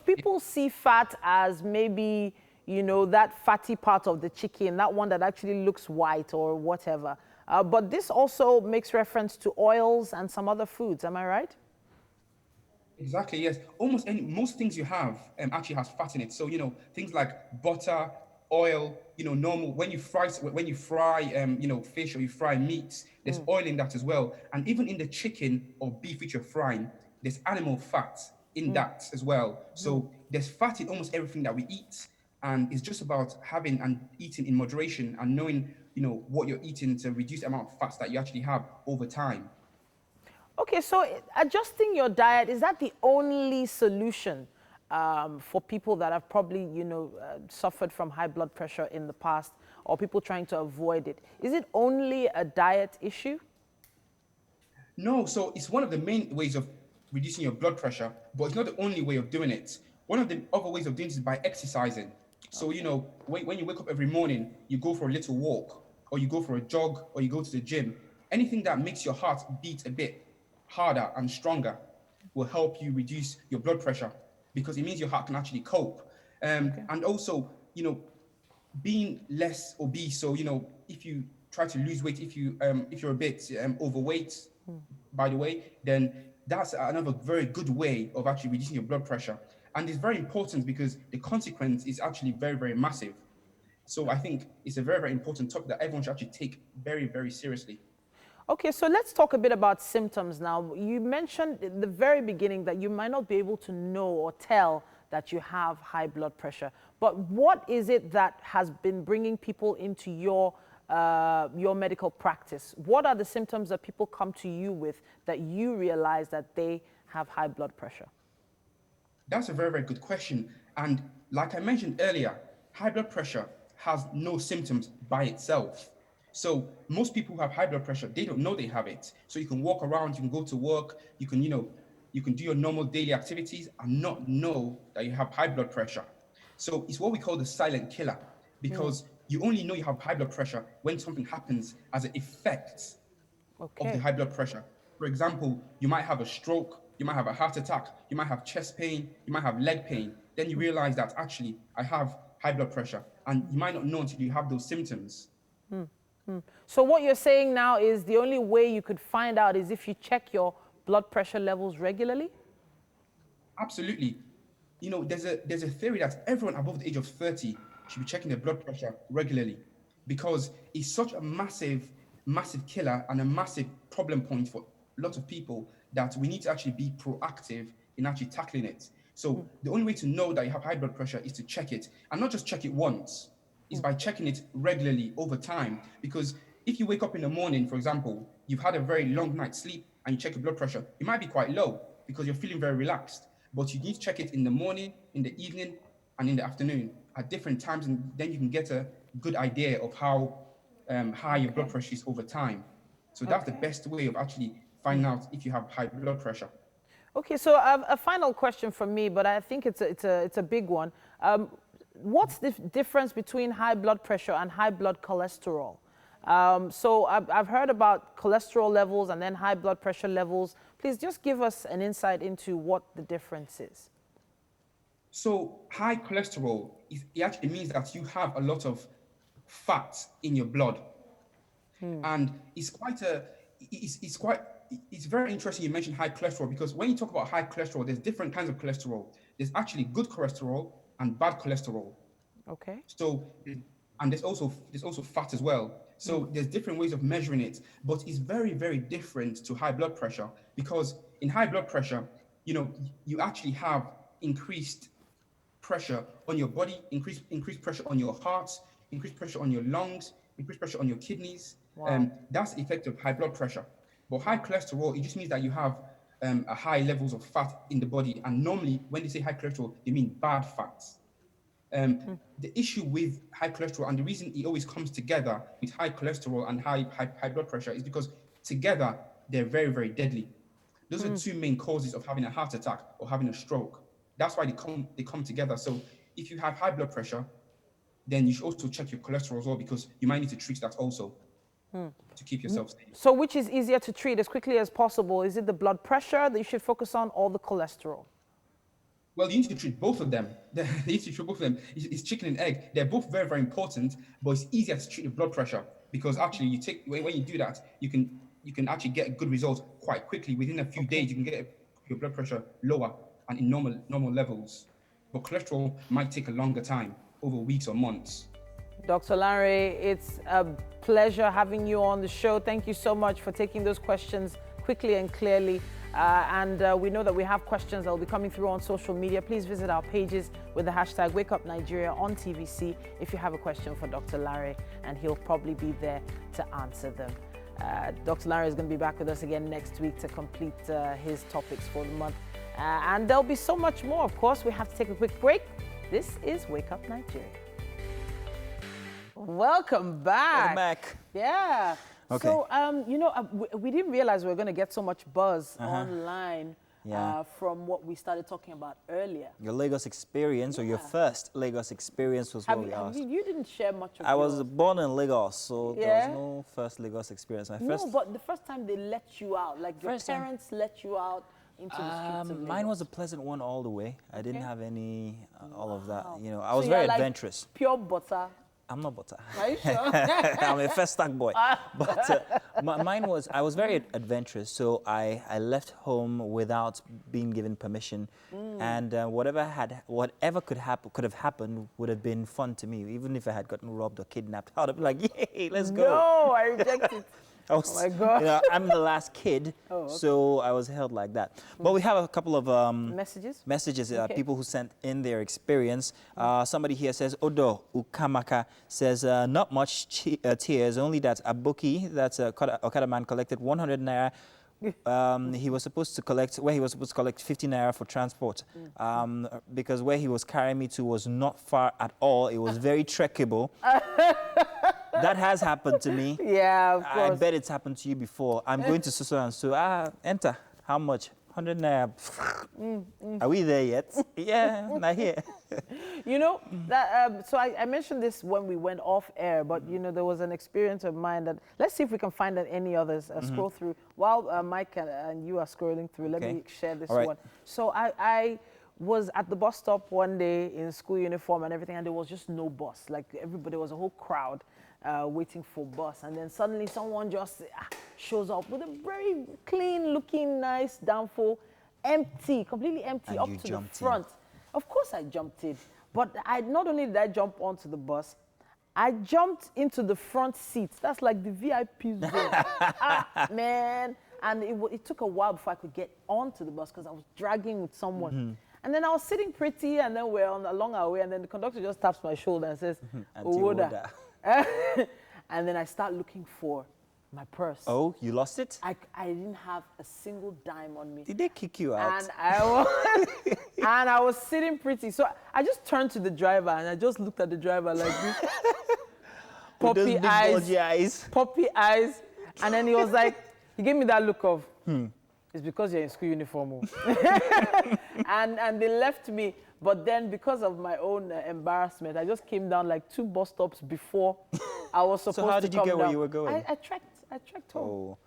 people see fat as maybe, that fatty part of the chicken, that one that actually looks white or whatever. But this also makes reference to oils and some other foods. Am I right? Exactly, yes. Most things you have actually has fat in it. So, things like butter, oil, normal, when you fry, fish, or you fry meats, there's oil in that as well. And even in the chicken or beef which you're frying, there's animal fat in that as well. So there's fat in almost everything that we eat. And it's just about having and eating in moderation and knowing, what you're eating to reduce the amount of fats that you actually have over time. Okay, so adjusting your diet, is that the only solution for people that have probably, suffered from high blood pressure in the past, or people trying to avoid it? Is it only a diet issue? No, so it's one of the main ways of reducing your blood pressure, but it's not the only way of doing it. One of the other ways of doing it is by exercising. So, when you wake up every morning, you go for a little walk, or you go for a jog, or you go to the gym. Anything that makes your heart beat a bit harder and stronger will help you reduce your blood pressure, because it means your heart can actually cope. And also, being less obese. So, if you try to lose weight, if you're a bit overweight, by the way, then that's another very good way of actually reducing your blood pressure. And it's very important because the consequence is actually very, very massive. So I think it's a very, very important topic that everyone should actually take very, very seriously. Okay, so let's talk a bit about symptoms now. You mentioned in the very beginning that you might not be able to know or tell that you have high blood pressure. But what is it that has been bringing people into your medical practice? What are the symptoms that people come to you with that you realize that they have high blood pressure? That's a very, very good question. And like I mentioned earlier, high blood pressure has no symptoms by itself. So most people who have high blood pressure, they don't know they have it. So you can walk around, you can go to work, you can do your normal daily activities and not know that you have high blood pressure. So it's what we call the silent killer, because you only know you have high blood pressure when something happens as an effect of the high blood pressure. For example, you might have a stroke, you might have a heart attack, you might have chest pain, you might have leg pain. Then you realize that actually I have high blood pressure, and you might not know until you have those symptoms. So what you're saying now is the only way you could find out is if you check your blood pressure levels regularly? Absolutely. There's a theory that everyone above the age of 30 should be checking their blood pressure regularly, because it's such a massive, massive killer and a massive problem point for lots of people that we need to actually be proactive in actually tackling it. So the only way to know that you have high blood pressure is to check it, and not just check it once, is by checking it regularly over time. Because if you wake up in the morning, for example, you've had a very long night's sleep and you check your blood pressure, it might be quite low because you're feeling very relaxed. But you need to check it in the morning, in the evening, and in the afternoon at different times, and then you can get a good idea of how high your blood pressure is over time. So that's the best way of actually finding out if you have high blood pressure. Okay, so a final question from me, but I think it's a big one. What's the difference between high blood pressure and high blood cholesterol? So I've heard about cholesterol levels and then high blood pressure levels. Please just give us an insight into what the difference is. So high cholesterol, it actually means that you have a lot of fat in your blood. And it's very interesting you mentioned high cholesterol, because when you talk about high cholesterol, there's different kinds of cholesterol. There's actually good cholesterol and bad cholesterol. Okay. So, and there's also fat as well. So there's different ways of measuring it, but it's very, very different to high blood pressure, because in high blood pressure, you actually have increased pressure on your body, increased pressure on your heart, increased pressure on your lungs, increased pressure on your kidneys. That's the effect of high blood pressure. But high cholesterol, it just means that you have a high levels of fat in the body. And normally, when they say high cholesterol, they mean bad fats. The issue with high cholesterol, and the reason it always comes together with high cholesterol and high blood pressure, is because together they're very, very deadly. Those are two main causes of having a heart attack or having a stroke. That's why they come together. So if you have high blood pressure, then you should also check your cholesterol as well, because you might need to treat that also to keep yourself safe. So which is easier to treat as quickly as possible? Is it the blood pressure that you should focus on, or the cholesterol? Well, you need to treat both of them. You need to treat both of them. It's chicken and egg. They're both very, very important, but it's easier to treat the blood pressure. because actually when you do that, you can actually get good results quite quickly. Within a few days, you can get your blood pressure lower and in normal levels. But cholesterol might take a longer time, over weeks or months. Dr. Larry, it's a pleasure having you on the show. Thank you so much for taking those questions quickly and clearly. We know that we have questions that will be coming through on social media. Please visit our pages with the hashtag #WakeUpNigeria on TVC if you have a question for Dr. Larry, and he'll probably be there to answer them. Dr. Larry is going to be back with us again next week to complete his topics for the month. And there'll be so much more, of course. We have to take a quick break. This is Wake Up Nigeria. Welcome back. Welcome back. Yeah. Okay. So, we didn't realize we were going to get so much buzz online from what we started talking about earlier. Your Lagos experience, or your first Lagos experience, was what we asked. You didn't share much of I was yours. born in Lagos, so there was no first Lagos experience. No, but the first time they let you out, like your parents let you out into the streets of Lagos. Mine was a pleasant one all the way. I didn't have any, all of that. You know, I So was very you're like adventurous. pure butter. I'm not butter. Are you sure? I'm a first stack boy. But mine was, I was very adventurous, so I left home without being given permission. And whatever could have happened would have been fun to me. Even if I had gotten robbed or kidnapped, I would have been like, yay, let's go. No, I reject it. Oh my God. You know, I'm the last kid, so I was held like that. But we have a couple of messages, people who sent in their experience. Somebody here says, Odo Ukamaka says, not much tears, only that Aboki, that's a Okada man, collected 100 naira. He was supposed to collect 50 naira for transport, because where he was carrying me to was not far at all. It was very trekkable. That has happened to me. Yeah, of course. I bet it's happened to you before. I'm going to so and so. Enter. How much? 100 naira. Are we there yet? Yeah, not here. You know, that, so I mentioned this when we went off air, but you know, there was an experience of mine that, let's see if we can find any others, scroll through. While Mike and you are scrolling through, let me share this one. So I was at the bus stop one day in school uniform and everything, and there was just no bus. Like everybody, was a whole crowd waiting for bus. And then suddenly someone just shows up with a very clean looking, nice downfall, empty, completely empty, and up to the front. Of course I jumped in, but not only did I jump onto the bus, I jumped into the front seats. That's like the VIP zone. Man. And it took a while before I could get onto the bus because I was dragging with someone. And then I was sitting pretty, and then we're along our way, and then the conductor just taps my shoulder and says, Owoda. And then I start looking for my purse. Oh, you lost it? I didn't have a single dime on me. Did they kick you out? And I was sitting pretty. So I just turned to the driver, and I just looked at the driver like this. Puppy eyes. Puppy eyes. And then he was like, he gave me that look of, it's because you're in school uniform. and they left me. But then because of my own embarrassment, I just came down like 2 bus stops before I was supposed to come down. So how did you get where you were going? I trekked home.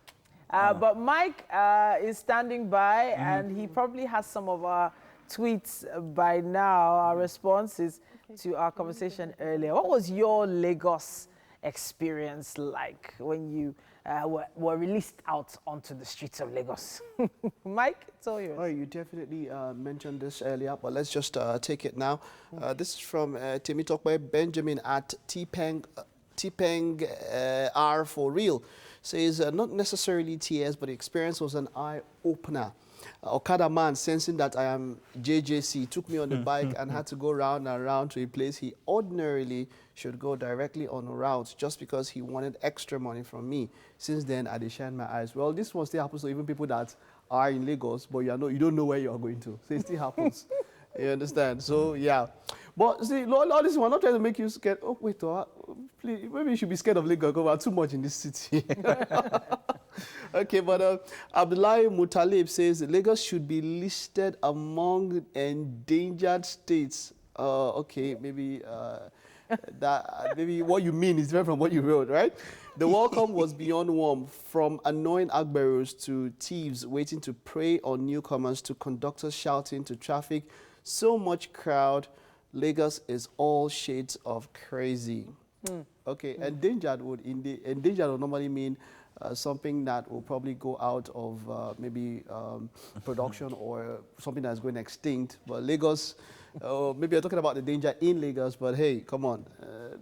But Mike is standing by, and he probably has some of our tweets by now, our responses to our conversation earlier. What was your Lagos experience like when you were released out onto the streets of Lagos? Mike, it's all yours. Oh, you definitely mentioned this earlier, but let's just take it now. This is from Temitokwe Benjamin at T-Peng R for real. Says, not necessarily tears, but the experience was an eye-opener. Okada man, sensing that I am JJC, took me on the bike and had to go round and round to a place he ordinarily should go directly on a route just because he wanted extra money from me. Since then, I did shine my eyes. Well, this one still happens to even people that are in Lagos, but you don't know where you are going to. So it still happens. You understand? So, yeah. But see, all this one, not trying to make you scared. Oh, wait, please, maybe you should be scared of Lagos because we are too much in this city. Okay, but Abdullahi Mutalib says Lagos should be listed among endangered states. Okay, maybe maybe what you mean is different from what you wrote, right? The welcome was beyond warm, from annoying agberos to thieves waiting to prey on newcomers to conductors shouting to traffic. So much crowd. Lagos is all shades of crazy. Okay, endangered would normally mean something that will probably go out of maybe production or something that's going extinct. But Lagos, maybe you're talking about the danger in Lagos, but hey, come on,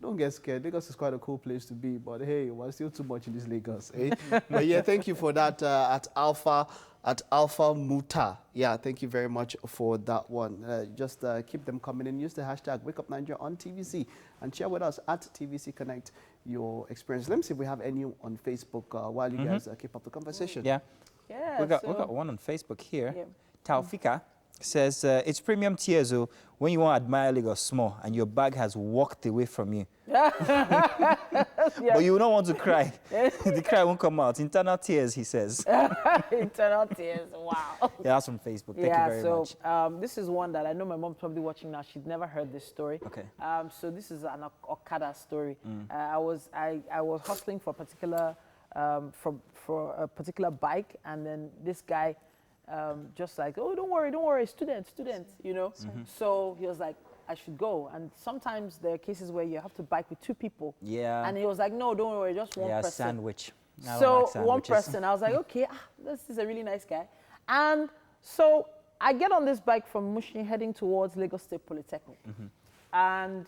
don't get scared. Lagos is quite a cool place to be, but hey, we're still too much in this Lagos. Eh? But yeah, thank you for that at Alpha Muta. Yeah, thank you very much for that one. Just keep them coming in. Use the hashtag Wake Up Nigeria on TVC and share with us at TVC Connect your experience. Let me see if we have any on Facebook while you guys keep up the conversation. Yeah. Yeah. We got one on Facebook here. Yeah. Taufika says, it's premium tiers when you want to admire Lagos small and your bag has walked away from you. But you don't want to cry. The cry won't come out. Internal tears, he says. Internal tears, wow. Yeah, that's from Facebook. Thank you very much. This is one that I know my mom's probably watching now. She'd never heard this story. Okay. So this is an Okada story. I was hustling for a particular for a particular bike, and then this guy just like, oh, don't worry, student, you know. So he was like, I should go. And sometimes there are cases where you have to bike with two people. Yeah. And he was like, no, don't worry, just one person. Yeah, sandwich. So one person, I was like, okay, this is a really nice guy. And so I get on this bike from Mushin heading towards Lagos State Polytechnic. And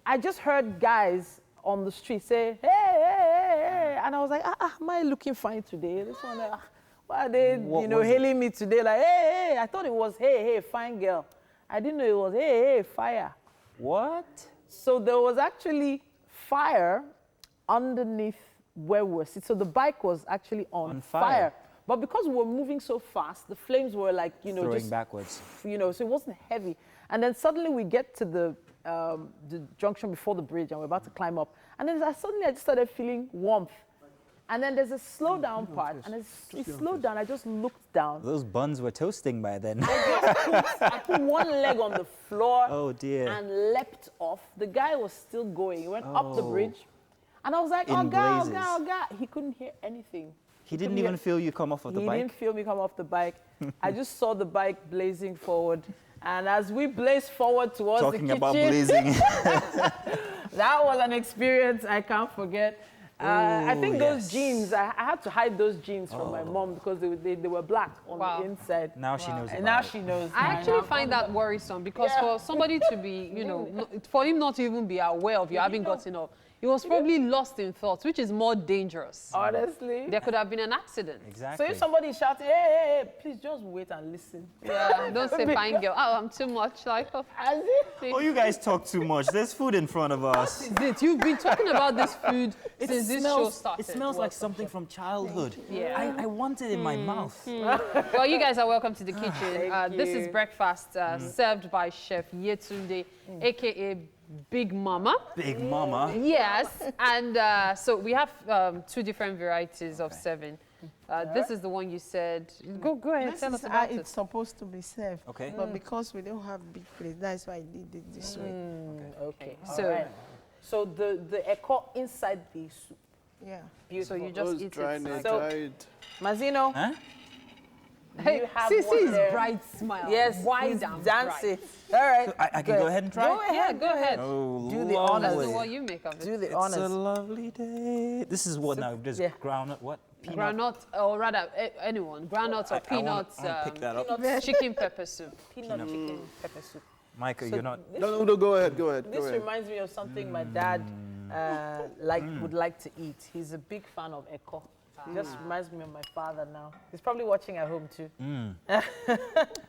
I just heard guys on the street say, hey. And I was like, am I looking fine today? This one, why are they, hailing me today? Like, hey. I thought it was, hey, fine girl. I didn't know it was, hey, fire. What? So there was actually fire underneath where we were sitting. So the bike was actually on fire. But because we were moving so fast, the flames were like, throwing just backwards. So it wasn't heavy. And then suddenly we get to the junction before the bridge and we're about to climb up. And then suddenly I just started feeling warmth. And then there's a slow down part, and as it slowed down, I just looked down. Those buns were toasting by then. I put one leg on the floor and leapt off. The guy was still going. He went up the bridge. And I was like, oh, God. He couldn't hear anything. He didn't even feel you come off of the bike? He didn't feel me come off the bike. I just saw the bike blazing forward. And as we blazed forward towards the kitchen. Talking about blazing. That was an experience I can't forget. I think those jeans, I had to hide those jeans from my mom because they were black on the inside. Now she knows. And now she knows. I actually find that worrisome because for somebody to be, for him not to even be aware of you having gotten off, he was probably lost in thoughts, which is more dangerous. Honestly. There could have been an accident. Exactly. So if somebody is shouting, hey, please just wait and listen. Yeah, don't say fine girl. Oh, I'm too much. Like, Oh, you guys talk too much. There's food in front of us. What is it? You've been talking about this food since this show started. It smells like something from childhood. Yeah. I want it in my mouth. Well, you guys are welcome to the kitchen. This is breakfast served by Chef Yetunde, a.k.a. Big Mama. Big Mama? Yes. And so we have two different varieties of serving. This is the one you said. Go ahead, tell us about it. It's supposed to be served. Okay. But because we don't have big plates, that's why I did it this way. Okay. So, so the echo inside the soup. Yeah. Beautiful. So you just eat it. So, Mazino, Huh? Hey, see his bright smile. Yes, wide and dancing. bright. All right. So I can go ahead and try? Go ahead. Yeah, go ahead. Oh, Do the Let's honors. see what you make of it. Do the It's honors. a lovely day. This is what now? Just groundnut, what? Peanut? Granite, or rather, anyone. Granuts or peanuts. I wanna pick that up. Chicken pepper soup. Peanut chicken pepper soup. Michael, So you're not... No, go ahead. This reminds me of something my dad would like to eat. He's a big fan of Eko. It just reminds me of my father now. He's probably watching at home too.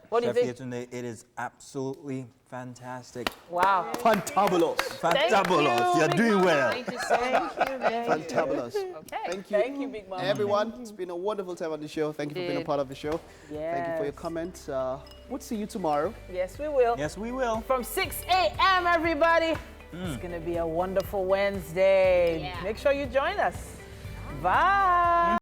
What do you Chef think? Yetunde, it is absolutely fantastic. Wow. Fantabulous. Fantabulous. You're doing well. Thank you so much. Fantabulous. Okay. Thank you. Thank you, Big Mama. Everyone, it's been a wonderful time on the show. Thank you for being a part of the show. Thank you for your Yes. comments. We'll see you tomorrow. Yes, we will. Yes, we will. From 6 a.m., everybody. It's going to be a wonderful Wednesday. Yeah. Make sure you join us. Bye.